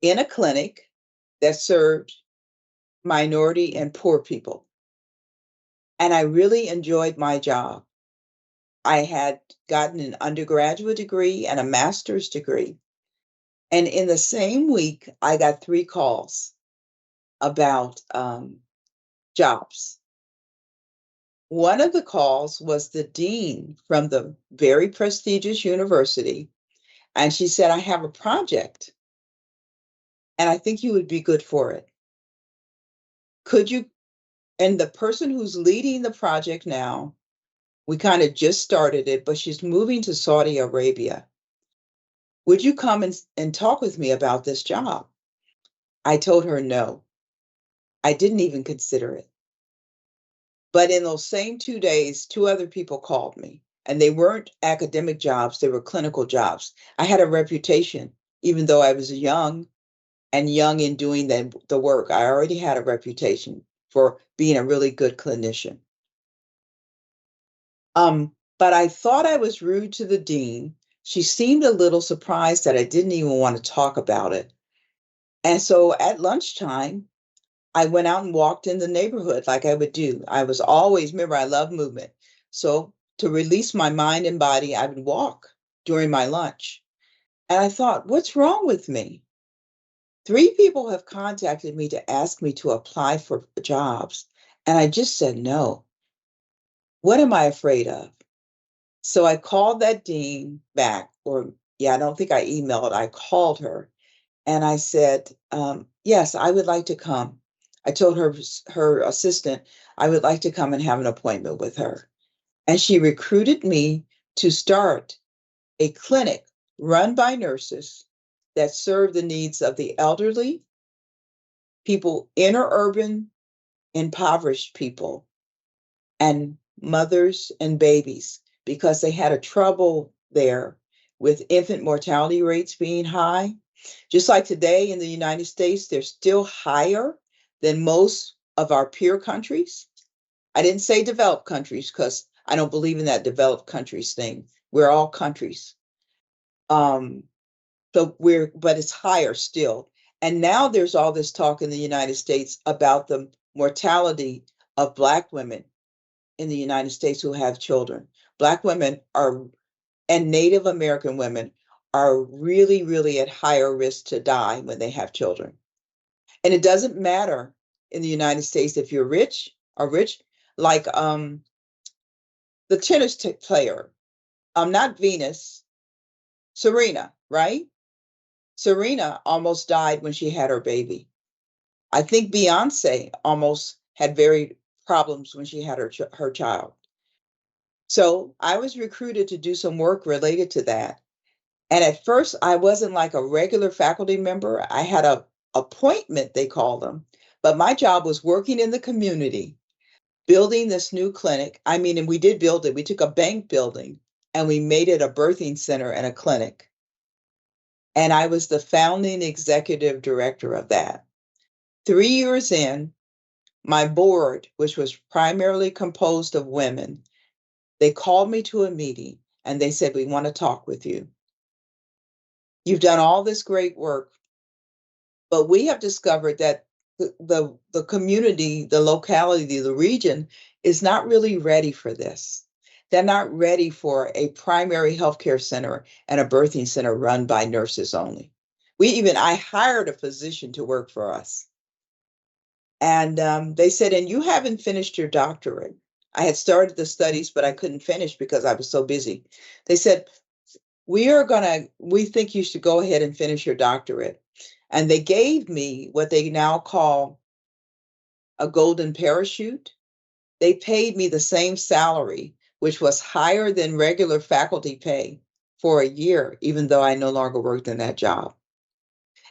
in a clinic that served minority and poor people. And I really enjoyed my job. I had gotten an undergraduate degree and a master's degree. And in the same week, I got 3 calls about jobs. One of the calls was the dean from the very prestigious university. And she said, I have a project and I think you would be good for it. Could you? And the person who's leading the project now, we kind of just started it, but she's moving to Saudi Arabia. Would you come and talk with me about this job? I told her no. I didn't even consider it. But in those same 2 days, 2 other people called me, and they weren't academic jobs, they were clinical jobs. I had a reputation, even though I was young and young in doing the work. I already had a reputation for being a really good clinician. But I thought I was rude to the dean. She seemed a little surprised that I didn't even want to talk about it. And so at lunchtime, I went out and walked in the neighborhood like I would do. I was always, remember, I love movement. So to release my mind and body, I would walk during my lunch. And I thought, what's wrong with me? 3 people have contacted me to ask me to apply for jobs. And I just said no. What am I afraid of? So I called that dean back, or yeah, I don't think I emailed, I called her and I said, yes, I would like to come. I told her assistant, I would like to come and have an appointment with her. And she recruited me to start a clinic run by nurses that serve the needs of the elderly, people, inner urban, impoverished people, and mothers and babies, because they had a trouble there with infant mortality rates being high. Just like today in the United States, they're still higher than most of our peer countries. I didn't say developed countries because I don't believe in that developed countries thing. We're all countries. Um, but it's higher still. And now there's all this talk in the United States about the mortality of Black women in the United States who have children. Black women are, and Native American women are really, really at higher risk to die when they have children. And it doesn't matter in the United States if you're rich or rich, like the tennis player, not Venus, Serena, right? Serena almost died when she had her baby. I think Beyonce almost had very problems when she had her child. So I was recruited to do some work related to that. And at first, I wasn't like a regular faculty member. I had a appointment, they call them, but my job was working in the community, building this new clinic. I mean, and we did build it. We took a bank building and we made it a birthing center and a clinic. And I was the founding executive director of that. 3 years in, my board, which was primarily composed of women, they called me to a meeting and they said, we want to talk with you. You've done all this great work But we have discovered that the community, the locality, the region is not really ready for this. They're not ready for a primary healthcare center and a birthing center run by nurses only. I hired a physician to work for us. And they said, and you haven't finished your doctorate. I had started the studies, but I couldn't finish because I was so busy. They said, we think you should go ahead and finish your doctorate. And they gave me what they now call a golden parachute. They paid me the same salary, which was higher than regular faculty pay for a year, even though I no longer worked in that job.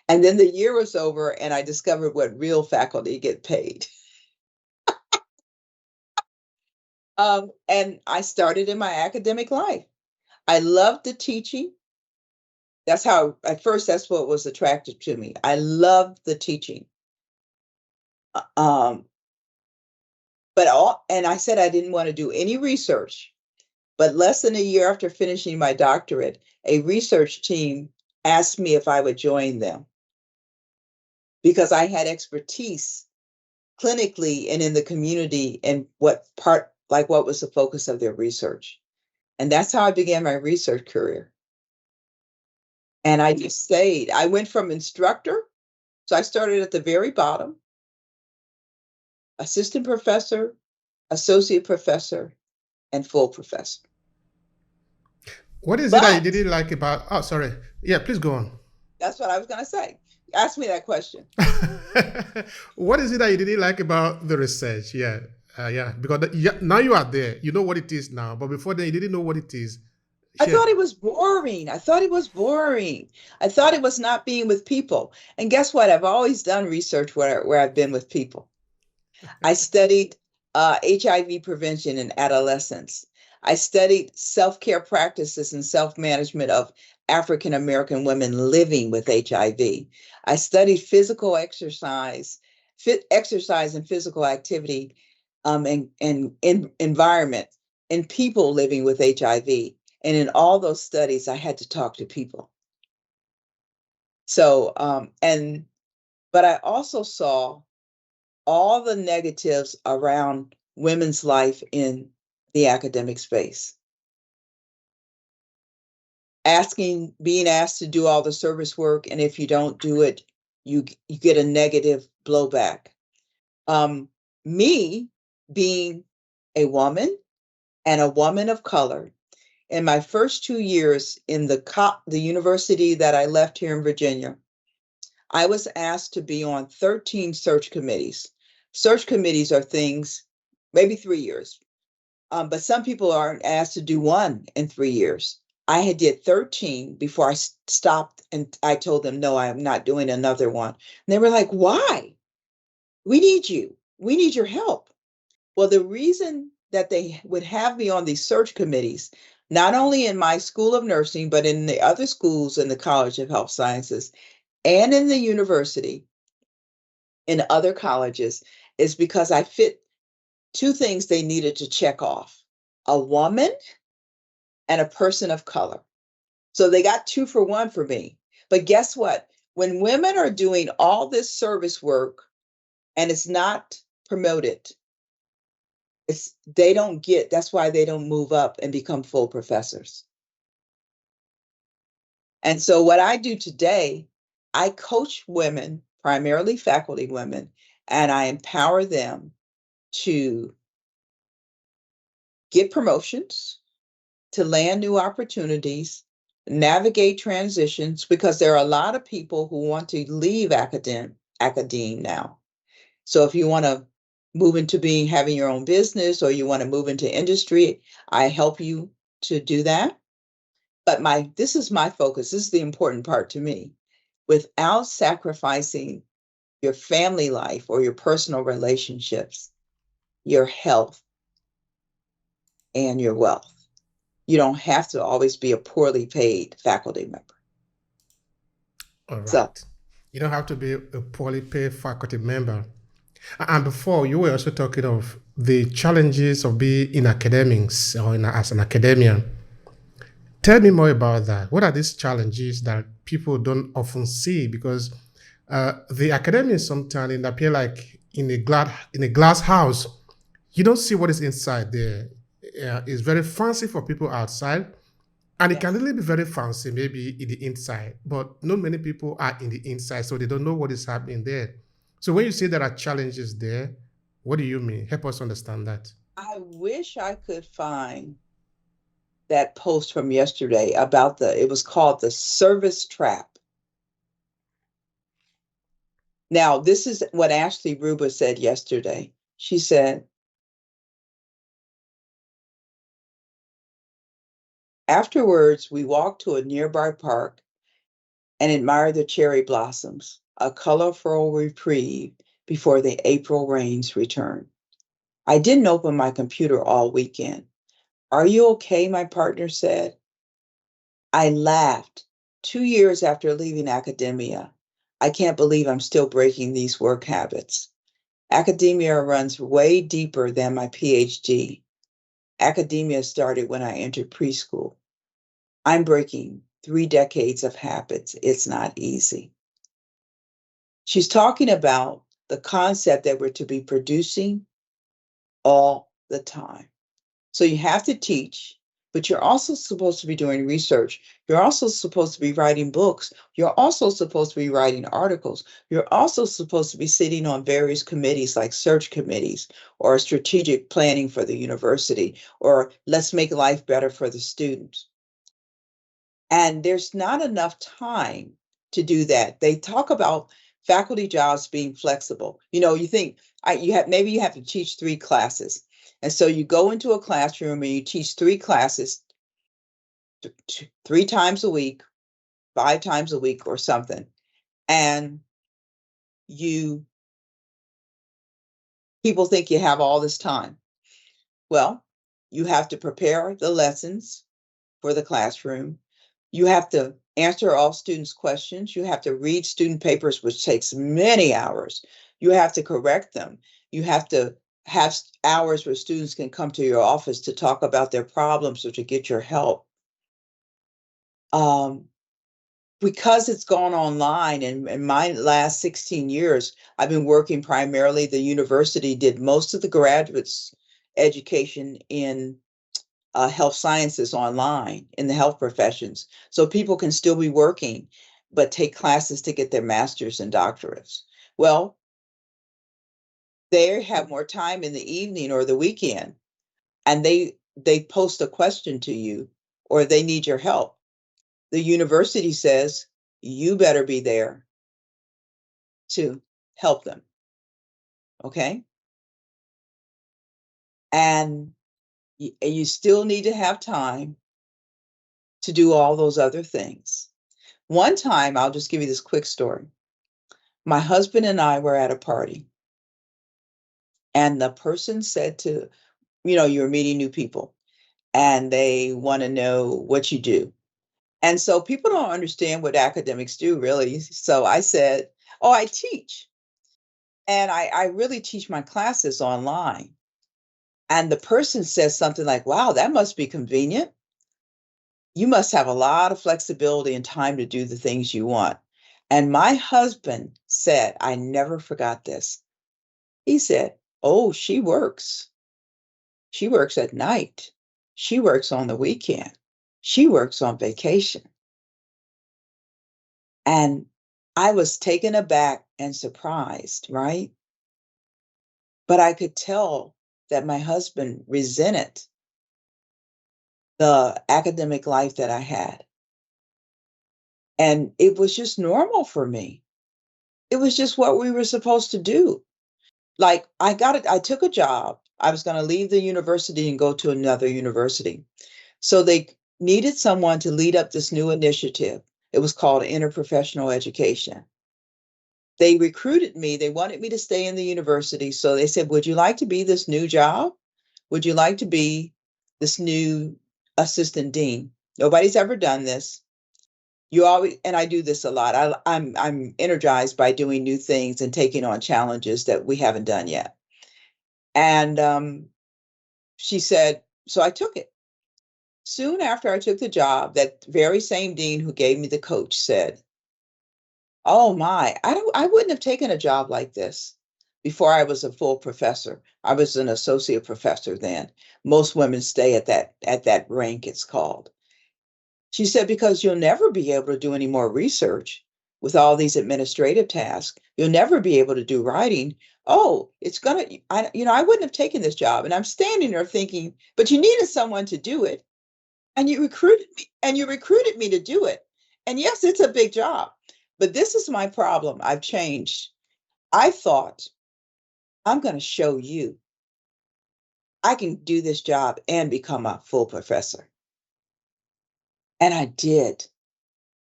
And then the year was over and I discovered what real faculty get paid. And I started in my academic life. I loved the teaching. That's what was attractive to me. I loved the teaching. And I said I didn't want to do any research. But less than a year after finishing my doctorate, a research team asked me if I would join them because I had expertise clinically and in the community and what was the focus of their research. And that's how I began my research career. And I just stayed. I went from instructor. So I started at the very bottom, assistant professor, associate professor, and full professor. What is it that you didn't like about? Oh, sorry. Yeah, please go on. That's what I was going to say. Ask me that question. What is it that you didn't like about the research? Yeah, because now you are there. You know what it is now, but before then you didn't know what it is. I thought it was boring. I thought it was not being with people. And guess what? I've always done research where I've been with people. I studied HIV prevention in adolescents. I studied self-care practices and self-management of African American women living with HIV. I studied physical exercise and physical activity and environment in people living with HIV. And in all those studies, I had to talk to people. So, but I also saw all the negatives around women's life in the academic space. Being asked to do all the service work, and if you don't do it, you get a negative blowback. Me being a woman and a woman of color, in my first 2 years in the university that I left here in Virginia, I was asked to be on 13 search committees. Search committees are things, maybe 3 years, but some people aren't asked to do one in 3 years. I had did 13 before I stopped and I told them, no, I am not doing another one. And they were like, why? We need you. We need your help. Well, the reason that they would have me on these search committees, not only in my school of nursing, but in the other schools in the College of Health Sciences and in the university, in other colleges, is because I fit two things they needed to check off: a woman and a person of color. So they got 2 for 1 for me. But guess what? When women are doing all this service work and it's not promoted, that's why they don't move up and become full professors. And so what I do today, I coach women, primarily faculty women, and I empower them to get promotions, to land new opportunities, navigate transitions, because there are a lot of people who want to leave academe now. So if you want to move into having your own business, or you want to move into industry, I help you to do that. But this is my focus. This is the important part to me. Without sacrificing your family life or your personal relationships, your health, and your wealth. You don't have to always be a poorly paid faculty member. All right. So, you don't have to be a poorly paid faculty member. And before, you were also talking of the challenges of being in academics or as an academician. Tell me more about that. What are these challenges that people don't often see? Because The academia sometimes it appear like in a glass house. You don't see what is inside there. It's very fancy for people outside, and it can Yes. really be very fancy maybe in the inside. But not many people are in the inside, so they don't know what is happening there. So when you say there are challenges there, what do you mean? Help us understand that. I wish I could find that post from yesterday about it was called the service trap. Now, this is what Ashley Ruba said yesterday. She said, afterwards, we walked to a nearby park and admired the cherry blossoms, a colorful reprieve before the April rains return. I didn't open my computer all weekend. Are you okay? My partner said. I laughed. 2 years after leaving academia, I can't believe I'm still breaking these work habits. Academia runs way deeper than my PhD. Academia started when I entered preschool. I'm breaking 3 decades of habits. It's not easy. She's talking about the concept that we're to be producing all the time. So you have to teach, but you're also supposed to be doing research. You're also supposed to be writing books. You're also supposed to be writing articles. You're also supposed to be sitting on various committees like search committees or strategic planning for the university or let's make life better for the students. And there's not enough time to do that. They talk about faculty jobs being flexible. You think you have to teach 3 classes. And so you go into a classroom and you teach 3 classes 3 times a week, 5 times a week or something. And you people think you have all this time. Well, you have to prepare the lessons for the classroom. You have to answer all students' questions. You have to read student papers, which takes many hours. You have to correct them. You have to have hours where students can come to your office to talk about their problems or to get your help. Um, because it's gone online, and in my last 16 years, I've been working primarily, the university did most of the graduates' education in health sciences online in the health professions. So people can still be working, but take classes to get their master's and doctorates. Well, they have more time in the evening or the weekend, and they post a question to you or they need your help. The university says you better be there to help them. Okay. And you still need to have time to do all those other things. One time, I'll just give you this quick story. My husband and I were at a party, and the person said you're meeting new people and they want to know what you do. And so people don't understand what academics do, really. So I said, oh, I teach. And I really teach my classes online. And the person says something like, wow, that must be convenient. You must have a lot of flexibility and time to do the things you want. And my husband said, I never forgot this. He said, oh, she works. She works at night. She works on the weekend. She works on vacation. And I was taken aback and surprised, right? But I could tell that my husband resented the academic life that I had. And it was just normal for me. It was just what we were supposed to do. Like I took a job. I was going to leave the university and go to another university. So they needed someone to lead up this new initiative. It was called interprofessional education. They recruited me. They wanted me to stay in the university. So they said, would you like to be this new job? Would you like to be this new assistant dean? Nobody's ever done this. You always, and I do this a lot. I'm energized by doing new things and taking on challenges that we haven't done yet. And she said, so I took it. Soon after I took the job, that very same dean who gave me the coach said, Oh my, I wouldn't have taken a job like this before I was a full professor. I was an associate professor then. Most women stay at that rank, it's called. She said, because you'll never be able to do any more research with all these administrative tasks. You'll never be able to do writing. Oh, it's gonna, I wouldn't have taken this job. And I'm standing there thinking, but you needed someone to do it. And you recruited me to do it. And yes, it's a big job. But this is my problem. I've changed. I thought, I'm going to show you I can do this job and become a full professor. And I did.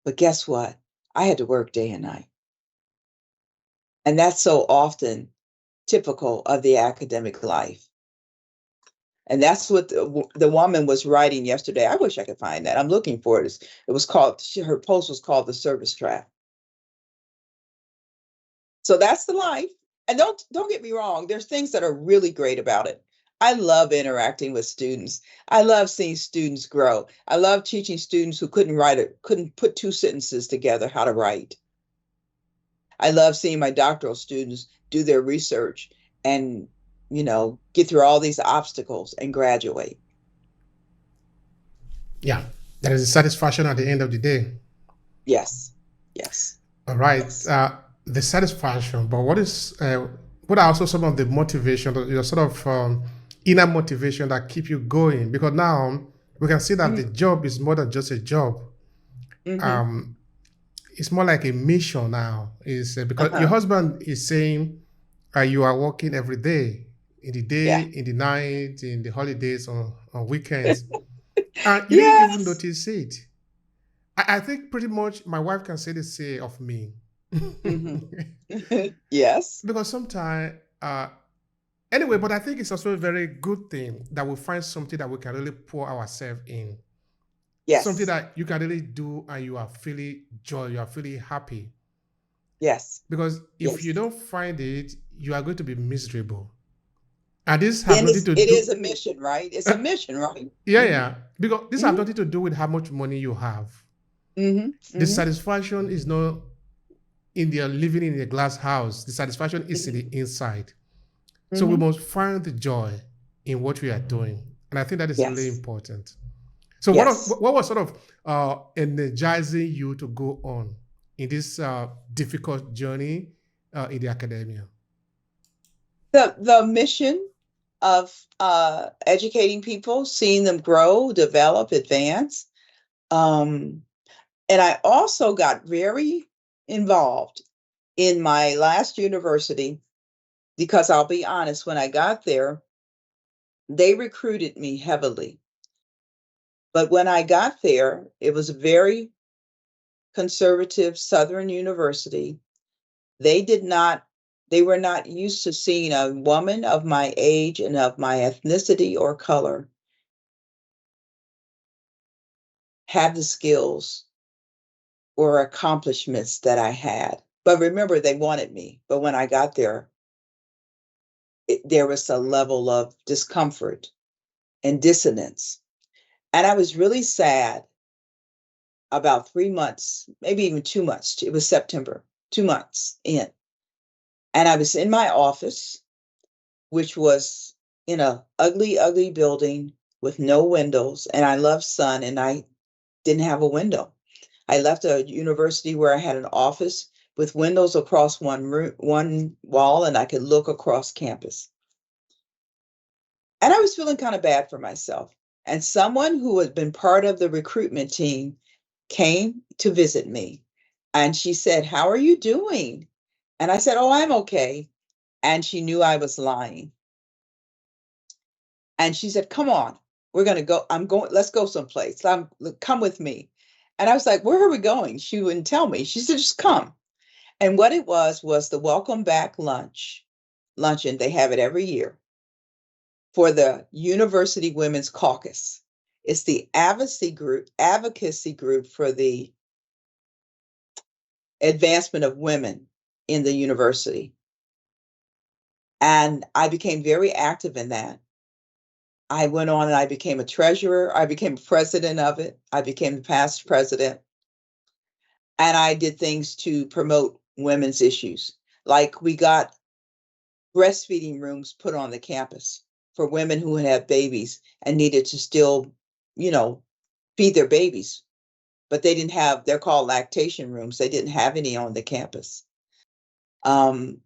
But guess what? I had to work day and night. And that's so often typical of the academic life. And that's what the woman was writing yesterday. I wish I could find that. I'm looking for it. It was called, her post was called The Service Trap. So that's the life. And don't get me wrong, there's things that are really great about it. I love interacting with students. I love seeing students grow. I love teaching students who couldn't put two sentences together how to write. I love seeing my doctoral students do their research and, get through all these obstacles and graduate. Yeah, there is a satisfaction at the end of the day. Yes. Yes. All right, Yes. the satisfaction. But what are also some of the motivation, your sort of inner motivation that keep you going? Because now we can see that the Mm-hmm. job is more than just a job. Mm-hmm. Um, it's more like a mission now. Is because your Uh-huh. husband is saying you are working every day, Yeah. in the night, in the holidays, on weekends, and you didn't even Yes. notice it. I think pretty much my wife can say the same of me. Mm-hmm. Yes. Because sometimes, anyway, but I think it's also a very good thing that we find something that we can really pour ourselves in, something Yes. that you can really do and you are feeling joy, you are feeling happy. Yes. Because if you Yes. don't find it, you are going to be miserable. And this have Then nothing to it is do, a mission, right? It's a mission, right? yeah, Mm-hmm. yeah, because this have Mm-hmm. nothing to do with how much money you have. Mm-hmm. The Mm-hmm. satisfaction is not in the living in a glass house. The satisfaction is in Mm-hmm. the inside. So we Mm-hmm. must find the joy in what we are doing, and I think that is really Yes. important. So Yes. what was sort of energizing you to go on in this difficult journey in the academia? The mission of educating people, seeing them grow, develop, advance. Um, and I also got very involved in my last university because I'll be honest, when I got there, they recruited me heavily. But when I got there, it was a very conservative Southern university. They did not, they were not used to seeing a woman of my age and of my ethnicity or color have the skills or accomplishments that I had. But remember, they wanted me. But when I got there, there was a level of discomfort and dissonance. And I was really sad about 3 months, maybe even 2 months. It was September, 2 months in. And I was in my office, which was in a ugly, ugly building with no windows. And I love sun, and I didn't have a window. I left a university where I had an office with windows across one wall, and I could look across campus. And I was feeling kind of bad for myself. And someone who had been part of the recruitment team came to visit me. And she said, "How are you doing?" And I said, "Oh, I'm okay." And she knew I was lying. And she said, "Come on, we're going to go. Let's go someplace. Come with me." And I was like, "Where are we going?" She wouldn't tell me. She said, "Just come." And what it was the welcome back luncheon. They have it every year for the University Women's Caucus. It's the advocacy group for the advancement of women in the university. And I became very active in that. I went on and I became a treasurer. I became president of it. I became the past president. And I did things to promote women's issues. Like we got breastfeeding rooms put on the campus for women who had babies and needed to still, you know, feed their babies, but they didn't have, they're called lactation rooms. They didn't have any on the campus. Um,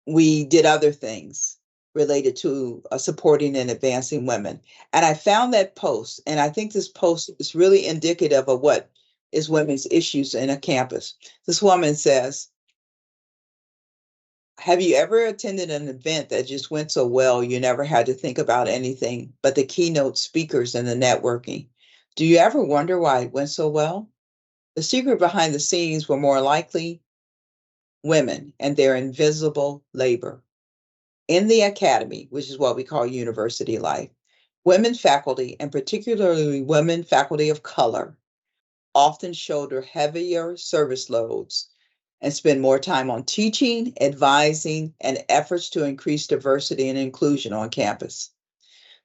we did other things related to supporting and advancing women. And I found that post, and I think this post is really indicative of what is women's issues in a campus. This woman says, have you ever attended an event that just went so well you never had to think about anything but the keynote speakers and the networking? Do you ever wonder why it went so well? The secret behind the scenes were more likely women and their invisible labor. In the academy, which is what we call university life, women faculty, and particularly women faculty of color, often shoulder heavier service loads and spend more time on teaching, advising, and efforts to increase diversity and inclusion on campus.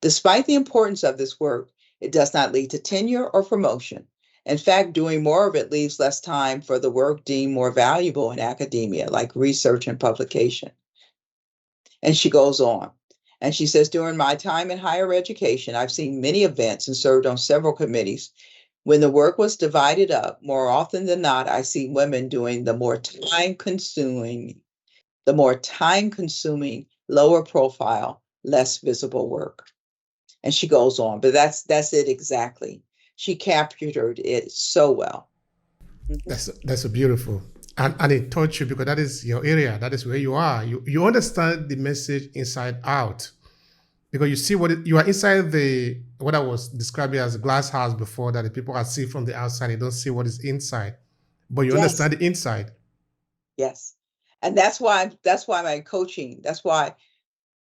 Despite the importance of this work, it does not lead to tenure or promotion. In fact, doing more of it leaves less time for the work deemed more valuable in academia, like research and publication. And she goes on. And she says, during my time in higher education, I've seen many events and served on several committees. When the work was divided up, more often than not, I see women doing the more time consuming, lower profile, less visible work. And she goes on, but that's it exactly. She captured it so well. Mhm. That's so beautiful. And it taught you because that is your area. That is where you are. You understand the message inside out because you see you are inside the what I was describing as a glass house before that the people are see from the outside. They don't see what is inside, but you Yes, understand the inside. yes. And that's why my coaching, that's why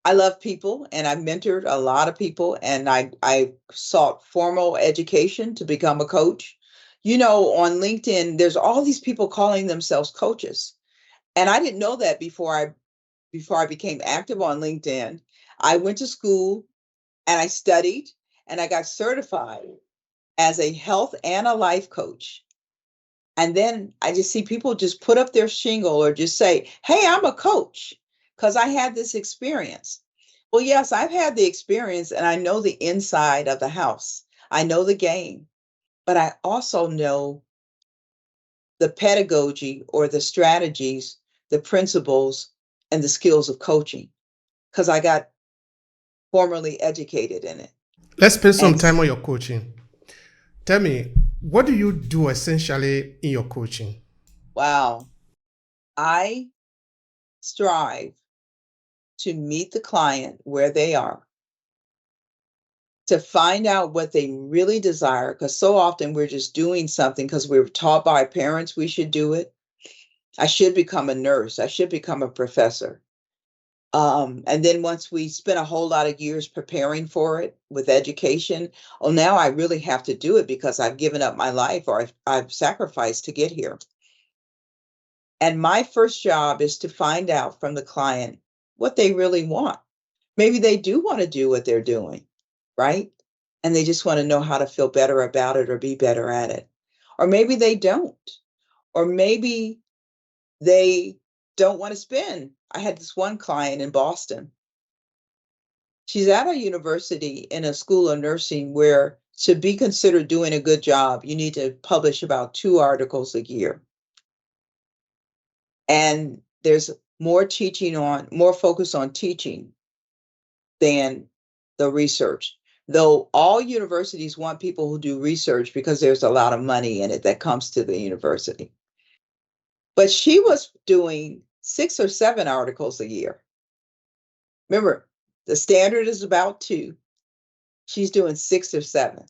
I love people and I mentored a lot of people and I sought formal education to become a coach. On LinkedIn, there's all these people calling themselves coaches. And I didn't know that before I became active on LinkedIn. I went to school and I studied and I got certified as a health and a life coach. And then I just see people just put up their shingle or just say, "Hey, I'm a coach," because I had this experience. Well, yes, I've had the experience and I know the inside of the house. I know the game, but I also know the pedagogy or the strategies, the principles, and the skills of coaching because I got formally educated in it. Let's spend some And time on your coaching. Tell me, what do you do essentially in your coaching? wow, I strive to meet the client where they are, to find out what they really desire. Because so often we're just doing something because we were taught by our parents we should do it. I should become a nurse. I should become a professor. And then once we spend a whole lot of years preparing for it with education, oh, now I really have to do it because I've given up my life or I've sacrificed to get here. And my first job is to find out from the client what they really want. Maybe they do want to do what they're doing, right? And they just want to know how to feel better about it or be better at it. Or maybe they don't. Or maybe they don't want to spend. I had this one client in Boston. She's at a university in a school of nursing where to be considered doing a good job, you need to publish about 2 articles a year. And there's more focus on teaching than the research. Though all universities want people who do research because there's a lot of money in it that comes to the university. But she was doing 6 or 7 articles a year. Remember, the standard is about two. She's doing 6 or 7.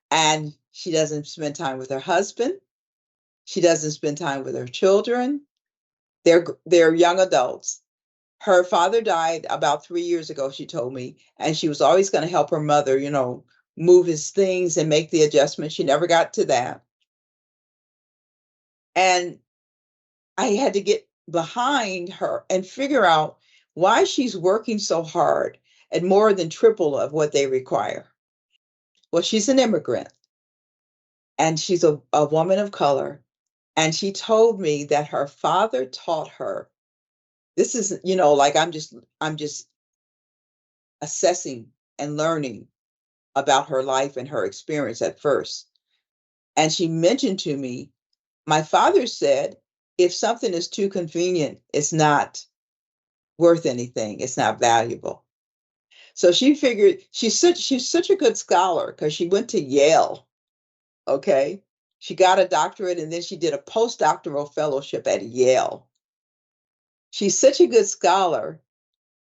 And she doesn't spend time with her husband. She doesn't spend time with her children. They're young adults. Her father died about 3 years ago, she told me, and she was always going to help her mother, move his things and make the adjustment. She never got to that. And I had to get behind her and figure out why she's working so hard and more than triple of what they require. Well, she's an immigrant and she's a woman of color And she told me that her father taught her. This is, like I'm just assessing and learning about her life and her experience at first. And she mentioned to me, my father said, if something is too convenient, it's not worth anything. It's not valuable. So she figured she's such a good scholar because she went to Yale. Okay. She got a doctorate and then she did a postdoctoral fellowship at Yale. She's such a good scholar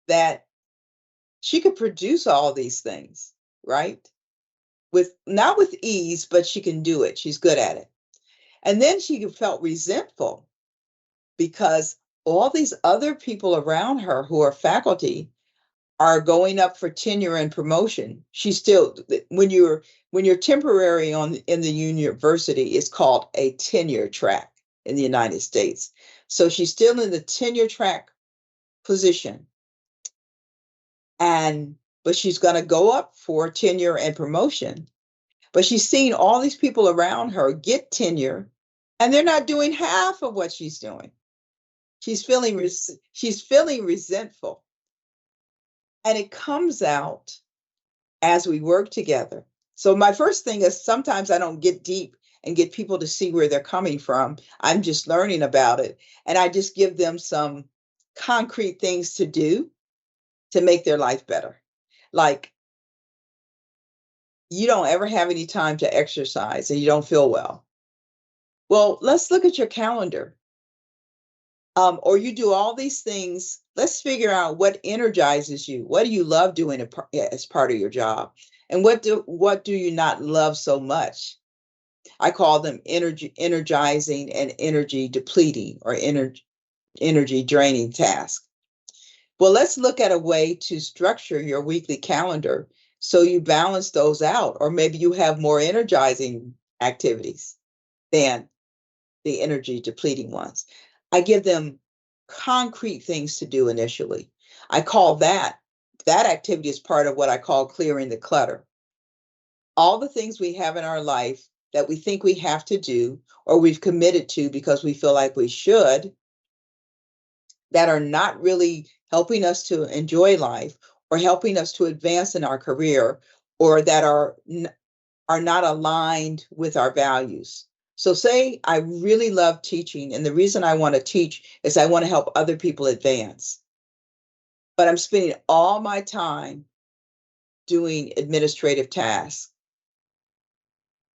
that she could produce all these things, right? With not with ease, but she can do it. She's good at it. And then she felt resentful because all these other people around her who are faculty are going up for tenure and promotion. She's still when you're temporary on in the university, it's called a tenure track in the United States. So she's still in the tenure track position. But she's going to go up for tenure and promotion. But she's seen all these people around her get tenure and they're not doing half of what she's doing. She's feeling resentful. And it comes out as we work together. So my first thing is sometimes I don't get deep and get people to see where they're coming from. I'm just learning about it. And I just give them some concrete things to do to make their life better. Like, you don't ever have any time to exercise and you don't feel well. Well, let's look at your calendar. Or you do all these things. Let's figure out what energizes you. What do you love doing as part of your job? And what do you not love so much? I call them energizing and energy depleting or energy draining tasks. Well, let's look at a way to structure your weekly calendar so you balance those out, or maybe you have more energizing activities than the energy depleting ones. I give them concrete things to do initially. I call that activity is part of what I call clearing the clutter. All the things we have in our life that we think we have to do or we've committed to because we feel like we should, that are not really helping us to enjoy life or helping us to advance in our career, or that are not aligned with our values. So say I really love teaching, and the reason I want to teach is I want to help other people advance. But I'm spending all my time doing administrative tasks,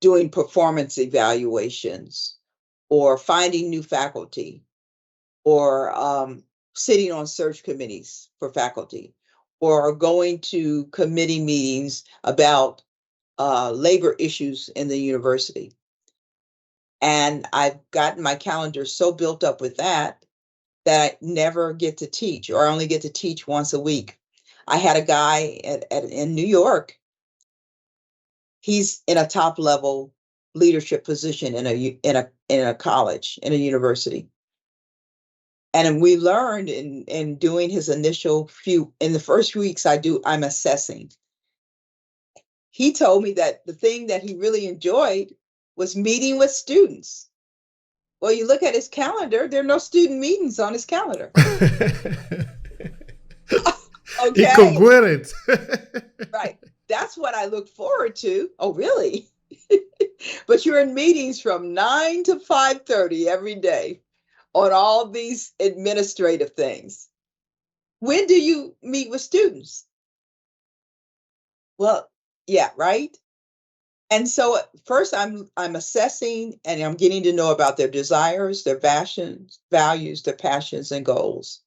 doing performance evaluations, or finding new faculty, or sitting on search committees for faculty, or going to committee meetings about labor issues in the university. And I've gotten my calendar so built up with that I never get to teach, or I only get to teach once a week. I had a guy in New York. He's in a top level leadership position in a college, in a university. And we learned in doing his initial in the first weeks I'm assessing. He told me that the thing that he really enjoyed was meeting with students. Well, you look at his calendar, there are no student meetings on his calendar. Okay. Incongruent. Right. That's what I look forward to. Oh, really? But you're in meetings from 9 to 5:30 every day on all these administrative things. When do you meet with students? Well, yeah, right. And so first I'm assessing and I'm getting to know about their desires, their passions, values, their passions and goals.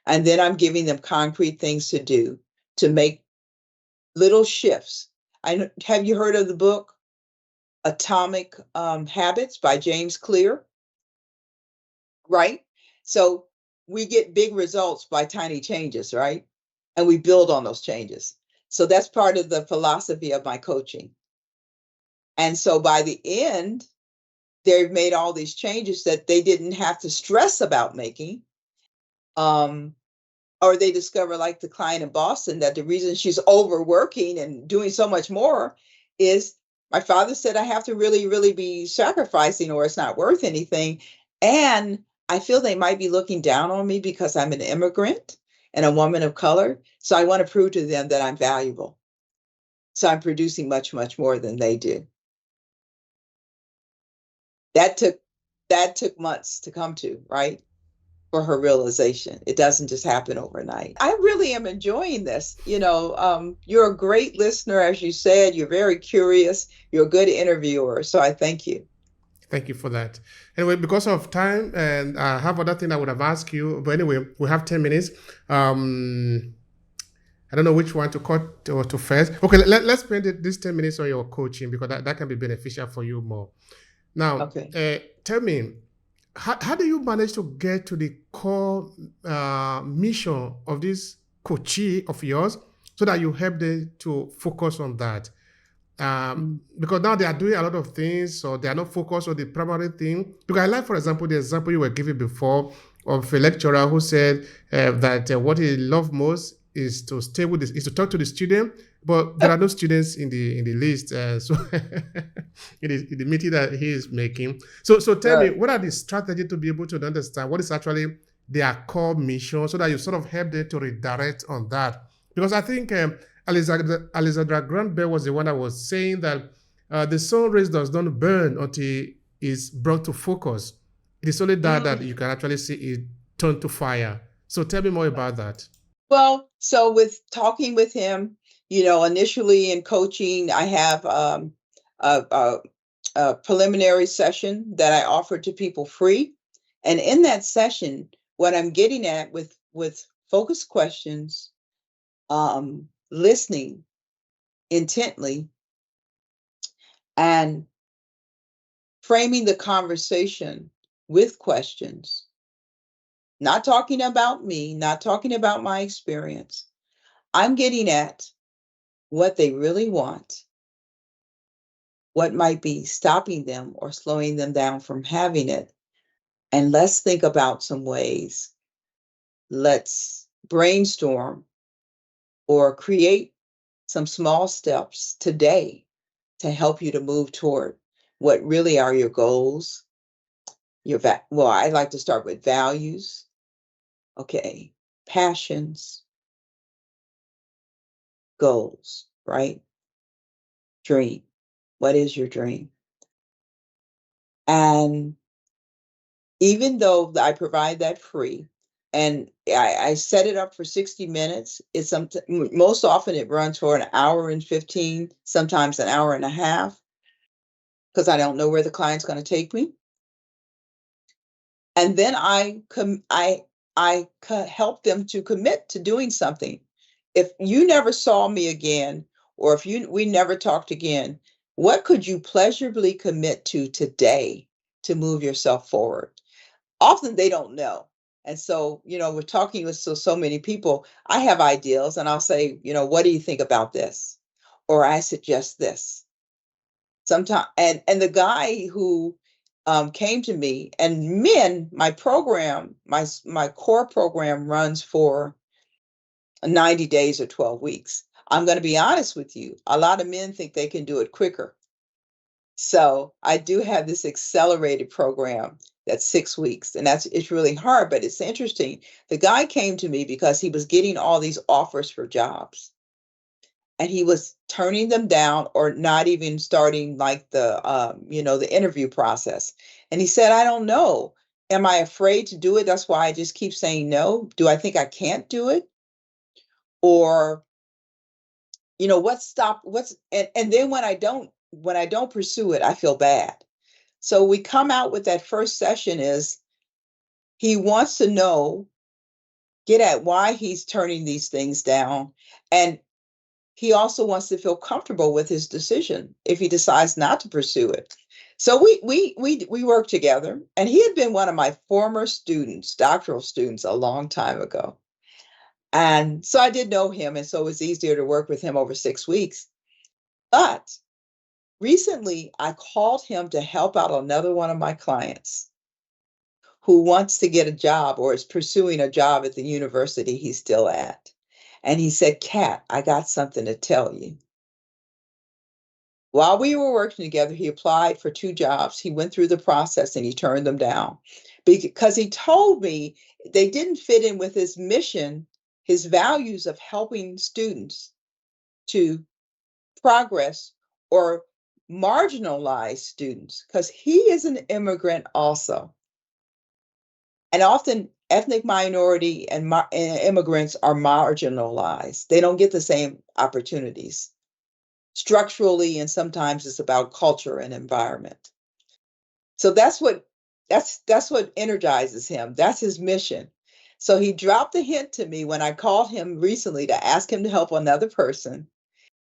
And then I'm giving them concrete things to do to make little shifts. Have you heard of the book Atomic Habits by James Clear? Right? So we get big results by tiny changes, right? And we build on those changes. So that's part of the philosophy of my coaching. And so by the end, they've made all these changes that they didn't have to stress about making. Or they discover, like the client in Boston, that the reason she's overworking and doing so much more is My father said I have to really, really be sacrificing or it's not worth anything. And I feel they might be looking down on me because I'm an immigrant and a woman of color. So I want to prove to them that I'm valuable. So I'm producing much, much more than they do. That took that took months to come to, right? For her realization. It doesn't just happen overnight. I really am enjoying this. You're a great listener, as you said. You're very curious. You're a good interviewer. So I thank you. Thank you for that. Anyway, because of time, and I have other thing I would have asked you, but anyway, we have 10 minutes. I don't know which one to cut or to first. Okay, let's spend this 10 minutes on your coaching because that can be beneficial for you more. Now, Okay. tell me, how do you manage to get to the core mission of this coachee of yours so that you help them to focus on that? Because now they are doing a lot of things, so they are not focused on the primary thing. Because I like, for example, the example you were giving before of a lecturer who said that what he loved most is to stay with this, is to talk to the student, but there are no students in the list. So in the meeting that he is making. So tell me, what are the strategies to be able to understand what is actually their core mission, so that you sort of help them to redirect on that? Because I think Alexandra Grant Bell was the one that was saying that the sun rays does not burn until it's brought to focus. It is only that you can actually see it turn to fire. So tell me more about that. Well, so with talking with him, initially in coaching, I have a, a, a preliminary session that I offer to people free. And in that session, what I'm getting at with focused questions, listening intently, and framing the conversation with questions, not talking about me, not talking about my experience. I'm getting at what they really want, what might be stopping them or slowing them down from having it. And let's think about some ways. Let's brainstorm or create some small steps today to help you to move toward what really are your goals. Well, I like to start with values, okay, passions, goals, right? Dream. What is your dream? And even though I provide that free, and I set it up for 60 minutes, most often it runs for an hour and 15, sometimes an hour and a half, because I don't know where the client's going to take me. And then I help them to commit to doing something. If you never saw me again, or if we never talked again, what could you pleasurably commit to today to move yourself forward? Often they don't know. And so, we're talking with so many people. I have ideals and I'll say, what do you think about this? Or I suggest this. Sometimes, and the guy who came to me, and men, my program, my core program runs for 90 days or 12 weeks. I'm going to be honest with you. A lot of men think they can do it quicker. So I do have this accelerated program that's 6 weeks, and it's really hard, but it's interesting. The guy came to me because he was getting all these offers for jobs, and he was turning them down or not even starting like the interview process. And he said, I don't know. Am I afraid to do it? That's why I just keep saying no. Do I think I can't do it? Or, and then when I don't pursue it, I feel bad. So we come out with that first session is he wants to get at why he's turning these things down. And he also wants to feel comfortable with his decision if he decides not to pursue it. So we work together, and he had been one of my former students, doctoral students, a long time ago. And so I did know him, and so it was easier to work with him over 6 weeks. But recently, I called him to help out another one of my clients who wants to get a job or is pursuing a job at the university he's still at. And he said, Kat, I got something to tell you. While we were working together, he applied for 2 jobs. He went through the process and he turned them down because he told me they didn't fit in with his mission, his values of helping students to progress or marginalized students, because he is an immigrant also. And often ethnic minority and immigrants are marginalized. They don't get the same opportunities structurally, and sometimes it's about culture and environment. So that's what energizes him. That's his mission. So he dropped a hint to me when I called him recently to ask him to help another person.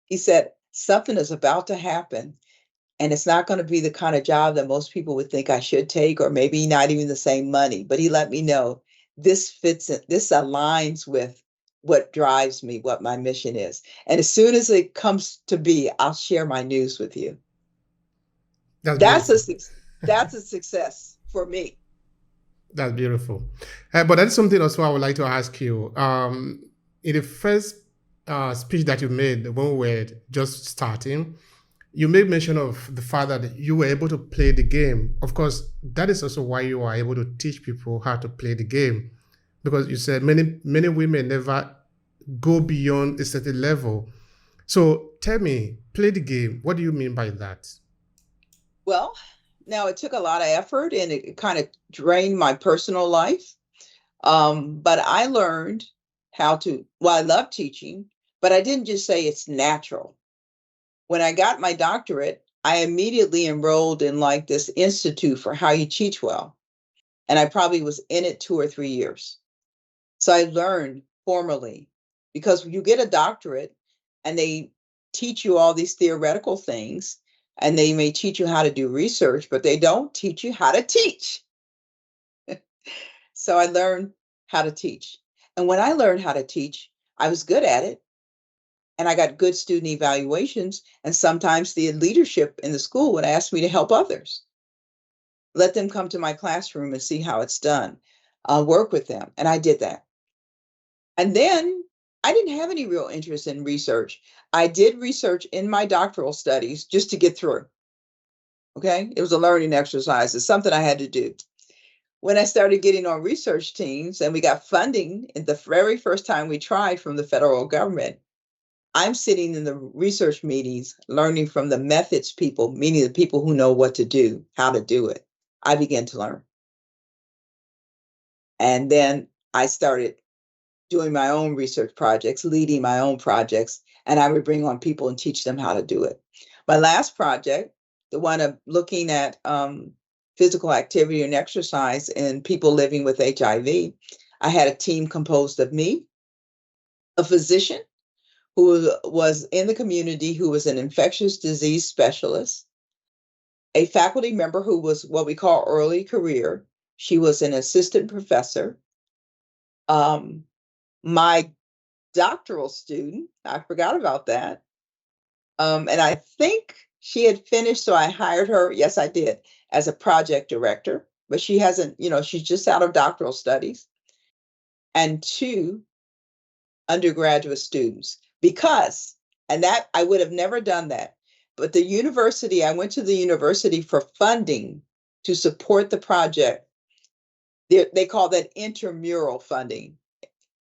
He said, something is about to happen, and it's not going to be the kind of job that most people would think I should take, or maybe not even the same money. But he let me know this fits in, this aligns with what drives me, what my mission is. And as soon as it comes to be, I'll share my news with you. That's That's beautiful. a that's a success for me. That's beautiful. But that's something also I would like to ask you. In the first speech that you made when we were just starting, you made mention of the fact that you were able to play the game. Of course, that is also why you are able to teach people how to play the game, because you said many women never go beyond a certain level. So tell me, play the game. What do you mean by that? Well, now it took a lot of effort and it kind of drained my personal life. But I learned how to, well, I love teaching, but I didn't just say it's natural. When I got my doctorate, I immediately enrolled in like this institute for how you teach well. And I probably was in it 2 or 3 years. So I learned formally, because you get a doctorate and they teach you all these theoretical things, and they may teach you how to do research, but they don't teach you how to teach. So I learned how to teach. And when I learned how to teach, I was good at it and I got good student evaluations. And sometimes the leadership in the school would ask me to help others, let them come to my classroom and see how it's done. I'll work with them. And I did that. And then I didn't have any real interest in research. I did research in my doctoral studies just to get through. Okay. It was a learning exercise. It's something I had to do. When I started getting on research teams and we got funding in the very first time we tried from the federal government, I'm sitting in the research meetings learning from the methods people, meaning the people who know what to do, how to do it. I began to learn. And then I started doing my own research projects, leading my own projects, and I would bring on people and teach them how to do it. My last project, the one of looking at physical activity and exercise in people living with HIV, I had a team composed of me, a physician who was in the community who was an infectious disease specialist, a faculty member who was what we call early career. She was an assistant professor. Um, my doctoral student, I forgot about that. And I think she had finished, so I hired her. Yes, I did, as a project director, but she hasn't, she's just out of doctoral studies, and 2 undergraduate students. Because, and that I would have never done that, but I went to the university for funding to support the project. They call that intramural funding,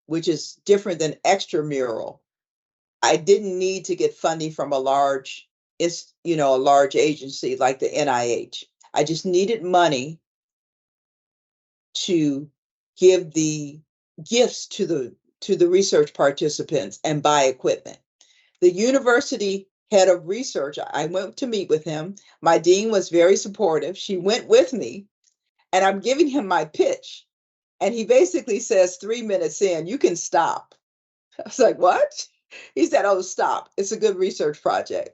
which is different than extramural. I didn't need to get funding from a large agency like the NIH. I just needed money to give the gifts to the research participants and buy equipment. The university head of research, I went to meet with him. My dean was very supportive. She went with me, and I'm giving him my pitch. And he basically says, 3 minutes in, you can stop. I was like, what? He said, oh, stop. It's a good research project.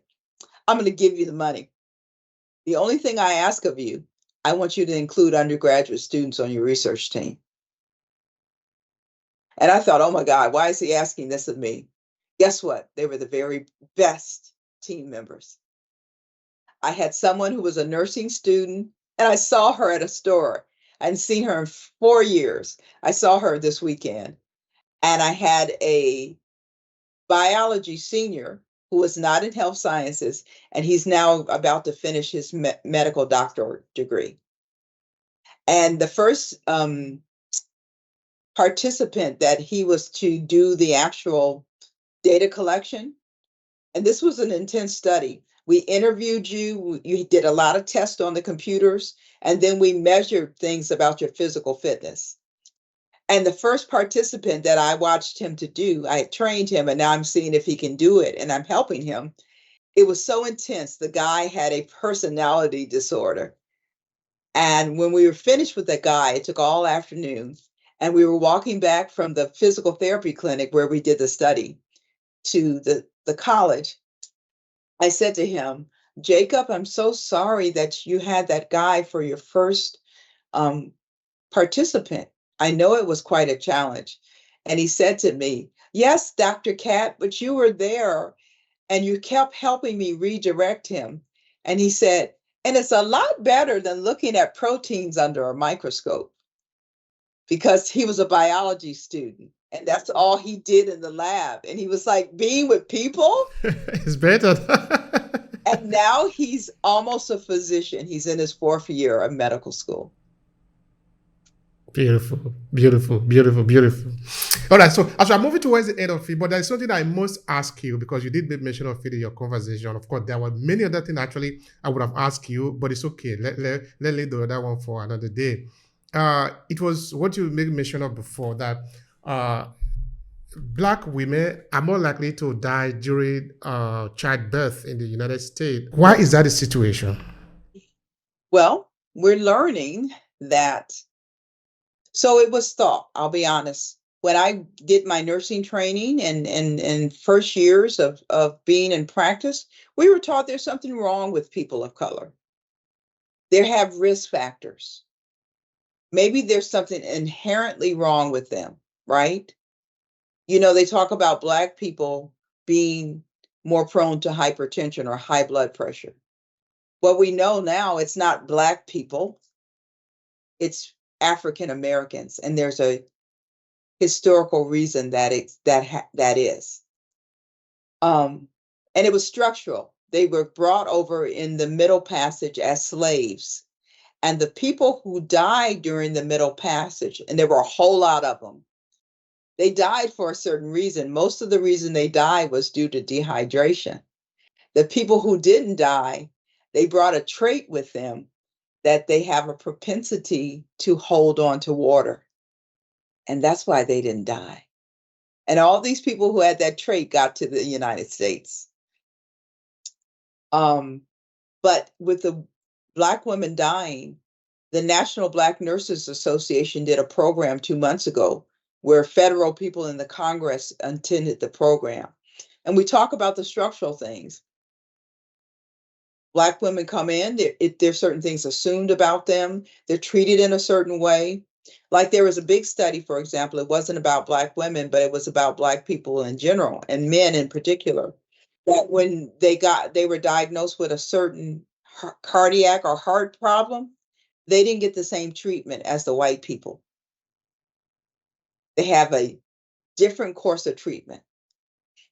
I'm going to give you the money. The only thing I ask of you, I want you to include undergraduate students on your research team. And I thought, oh my God, why is he asking this of me? Guess what? They were the very best team members. I had someone who was a nursing student, and I saw her at a store. I hadn't seen her in 4 years. I saw her this weekend. And I had a biology senior who was not in health sciences, and he's now about to finish his medical doctorate degree. And the first participant that he was to do the actual data collection, and this was an intense study. We interviewed you, you did a lot of tests on the computers, and then we measured things about your physical fitness. And the first participant that I watched him to do, I trained him, and now I'm seeing if he can do it, and I'm helping him. It was so intense. The guy had a personality disorder. And when we were finished with that guy, it took all afternoon. And we were walking back from the physical therapy clinic where we did the study to the college. I said to him, Jacob, I'm so sorry that you had that guy for your first participant. I know it was quite a challenge. And he said to me, yes, Dr. Cat, but you were there and you kept helping me redirect him. And he said, and it's a lot better than looking at proteins under a microscope, because he was a biology student and that's all he did in the lab. And he was like, being with people. It's better. And now he's almost a physician. He's in his 4th year of medical school. Beautiful, beautiful, beautiful, beautiful. All right, so as we're moving towards the end of it, but there's something I must ask you, because you did make mention of it in your conversation. Of course, there were many other things actually I would have asked you, but it's okay. Let leave the other one for another day. It was what you made mention of before, that Black women are more likely to die during childbirth in the United States. Why is that the situation? Well, we're learning that. So it was thought, I'll be honest. When I did my nursing training and first years of being in practice, we were taught there's something wrong with people of color. They have risk factors. Maybe there's something inherently wrong with them, right? You know, they talk about Black people being more prone to hypertension or high blood pressure. What we know now, it's not Black people, it's African Americans, and there's a historical reason that that is. And it was structural. They were brought over in the Middle Passage as slaves, and the people who died during the Middle Passage, and there were a whole lot of them, they died for a certain reason. Most of the reason they died was due to dehydration. The people who didn't die, they brought a trait with them that they have a propensity to hold on to water. And that's why they didn't die. And all these people who had that trait got to the United States. But with the Black women dying, the National Black Nurses Association did a program 2 months ago where federal people in the Congress attended the program. And we talk about the structural things. Black women come in, there's certain things assumed about them. They're treated in a certain way. Like there was a big study, for example, it wasn't about Black women, but it was about Black people in general and men in particular, that when they were diagnosed with a certain cardiac or heart problem, they didn't get the same treatment as the white people. They have a different course of treatment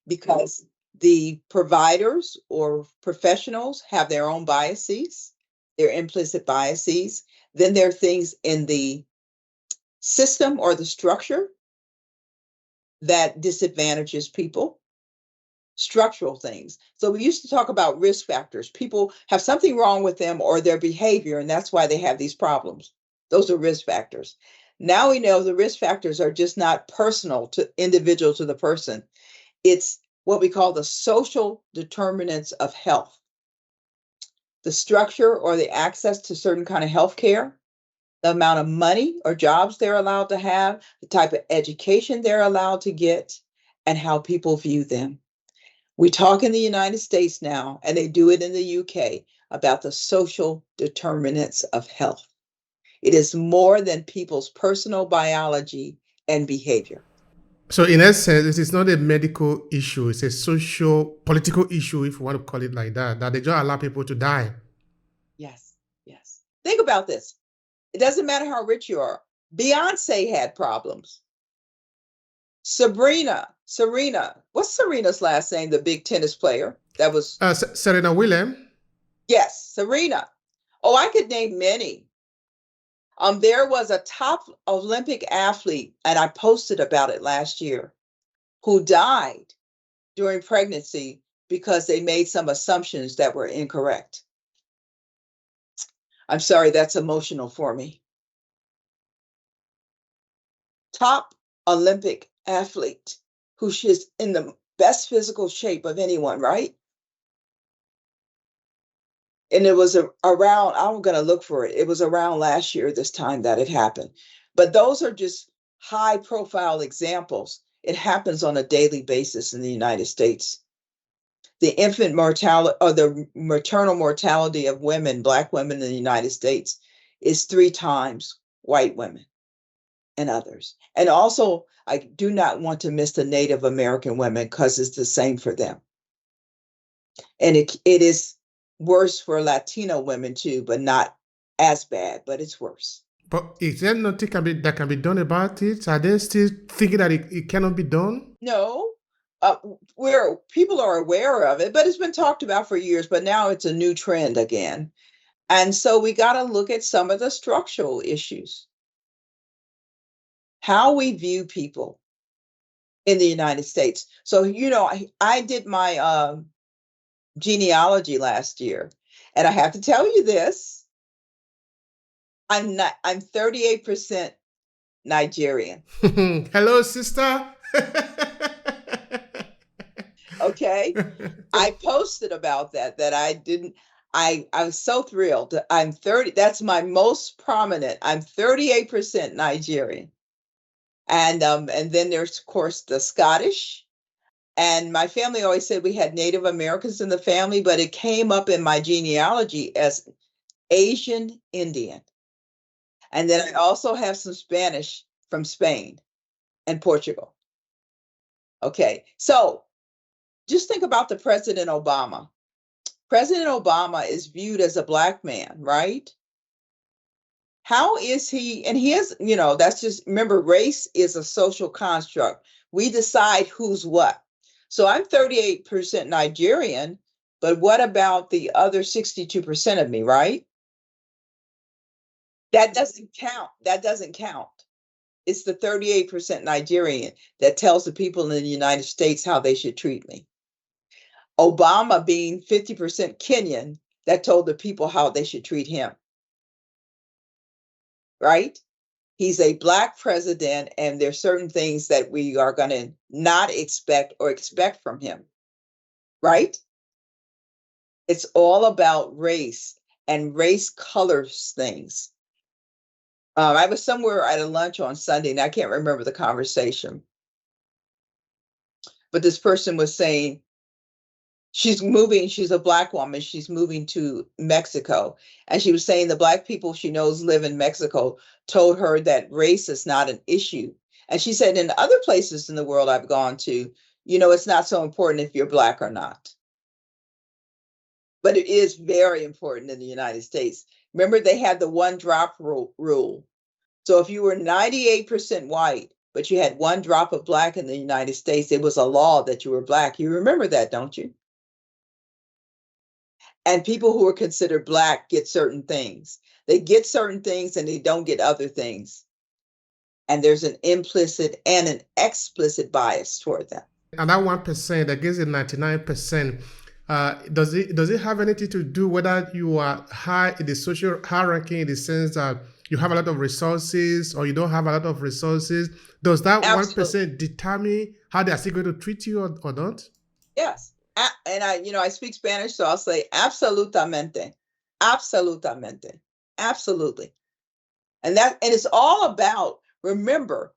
because the providers or professionals have their own biases, their implicit biases. Then there are things in the system or the structure that disadvantages people, structural things. So we used to talk about risk factors. People have something wrong with them or their behavior, and that's why they have these problems. Those are risk factors. Now we know the risk factors are just not personal to individual to the person. It's what we call the social determinants of health. The structure or the access to certain kind of health care, the amount of money or jobs they're allowed to have, the type of education they're allowed to get, and how people view them. We talk in the United States now, and they do it in the UK, about the social determinants of health. It is more than people's personal biology and behavior. So, in essence, it is not a medical issue; it's a social, political issue, if you want to call it like that. That they just allow people to die. Yes, yes. Think about this. It doesn't matter how rich you are. Beyonce had problems. Sabrina Serena. What's Serena's last name? The big tennis player. That was, Serena Williams. yes, Serena. Oh, I could name many. There was a top Olympic athlete, and I posted about it last year, who died during pregnancy because they made some assumptions that were incorrect. I'm sorry, that's emotional for me. Top Olympic athlete who is in the best physical shape of anyone, right? And it was around, I'm going to look for it. It was around last year, this time that it happened. But those are just high profile examples. It happens on a daily basis in the United States. The infant mortality or the maternal mortality of women, Black women in the United States, is 3 times white women and others. And also, I do not want to miss the Native American women because it's the same for them. And it is worse for Latino women too, but not as bad, but it's worse. But is there nothing that can be done about it? Are they still thinking that it cannot be done? No, where people are aware of it, but it's been talked about for years, but now it's a new trend again. And so we got to look at some of the structural issues. How we view people in the United States. So, I did my genealogy last year, and I have to tell you this. I'm 38% Nigerian. Hello, sister. Okay. I posted about that I was so thrilled. I'm 30, that's my most prominent. I'm 38% Nigerian. And then there's, of course, the Scottish. And my family always said we had Native Americans in the family, but it came up in my genealogy as Asian Indian. And then I also have some Spanish from Spain and Portugal. Okay, so just think about the President Obama. President Obama is viewed as a Black man, right? How is he? And he is, that's just, remember, race is a social construct. We decide who's what. So I'm 38% Nigerian, but what about the other 62% of me, right? That doesn't count. That doesn't count. It's the 38% Nigerian that tells the people in the United States how they should treat me. Obama being 50% Kenyan, that told the people how they should treat him. Right? He's a Black president, and there's certain things that we are going to not expect or expect from him. Right? It's all about race, and race colors things. I was somewhere at a lunch on Sunday, and I can't remember the conversation. But this person was saying, she's a Black woman, she's moving to Mexico. And she was saying the Black people she knows live in Mexico told her that race is not an issue. And she said, in other places in the world I've gone to, it's not so important if you're Black or not. But it is very important in the United States. Remember, they had the 1 drop rule. So if you were 98% white, but you had 1 drop of Black in the United States, it was a law that you were Black. You remember that, don't you? And people who are considered Black get certain things. They get certain things and they don't get other things. And there's an implicit and an explicit bias toward them. And that 1% that gives it 99%, does it have anything to do whether you are high in the social hierarchy, in the sense that you have a lot of resources or you don't have a lot of resources? Does that Absolutely. 1% determine how they are still going to treat you or not? Yes. And I speak Spanish, so I'll say absolutamente, absolutamente, absolutely. And it's all about, remember,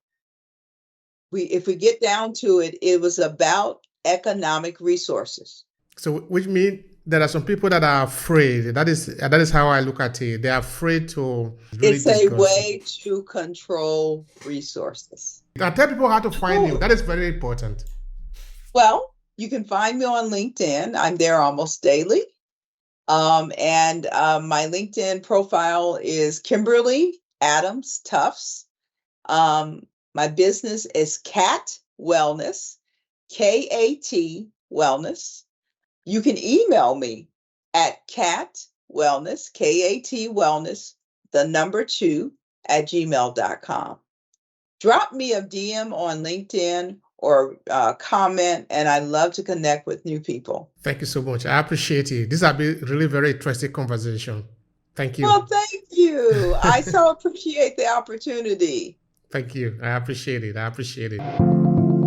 if we get down to it, it was about economic resources. So, which means there are some people that are afraid. That is how I look at it. They're afraid to really It's a discuss. way to control resources. I tell people how to find you. That is very important. Well, you can find me on LinkedIn. I'm there almost daily. And my LinkedIn profile is Kimberly Adams Tufts. My business is Cat Wellness. KAT Wellness. You can email me at catwellness, KAT Wellness, the number 2 at gmail.com. Drop me a DM on LinkedIn or comment, and I love to connect with new people. Thank you so much. I appreciate it. This has been really very interesting conversation. Thank you. Well, thank you. I so appreciate the opportunity. Thank you. I appreciate it.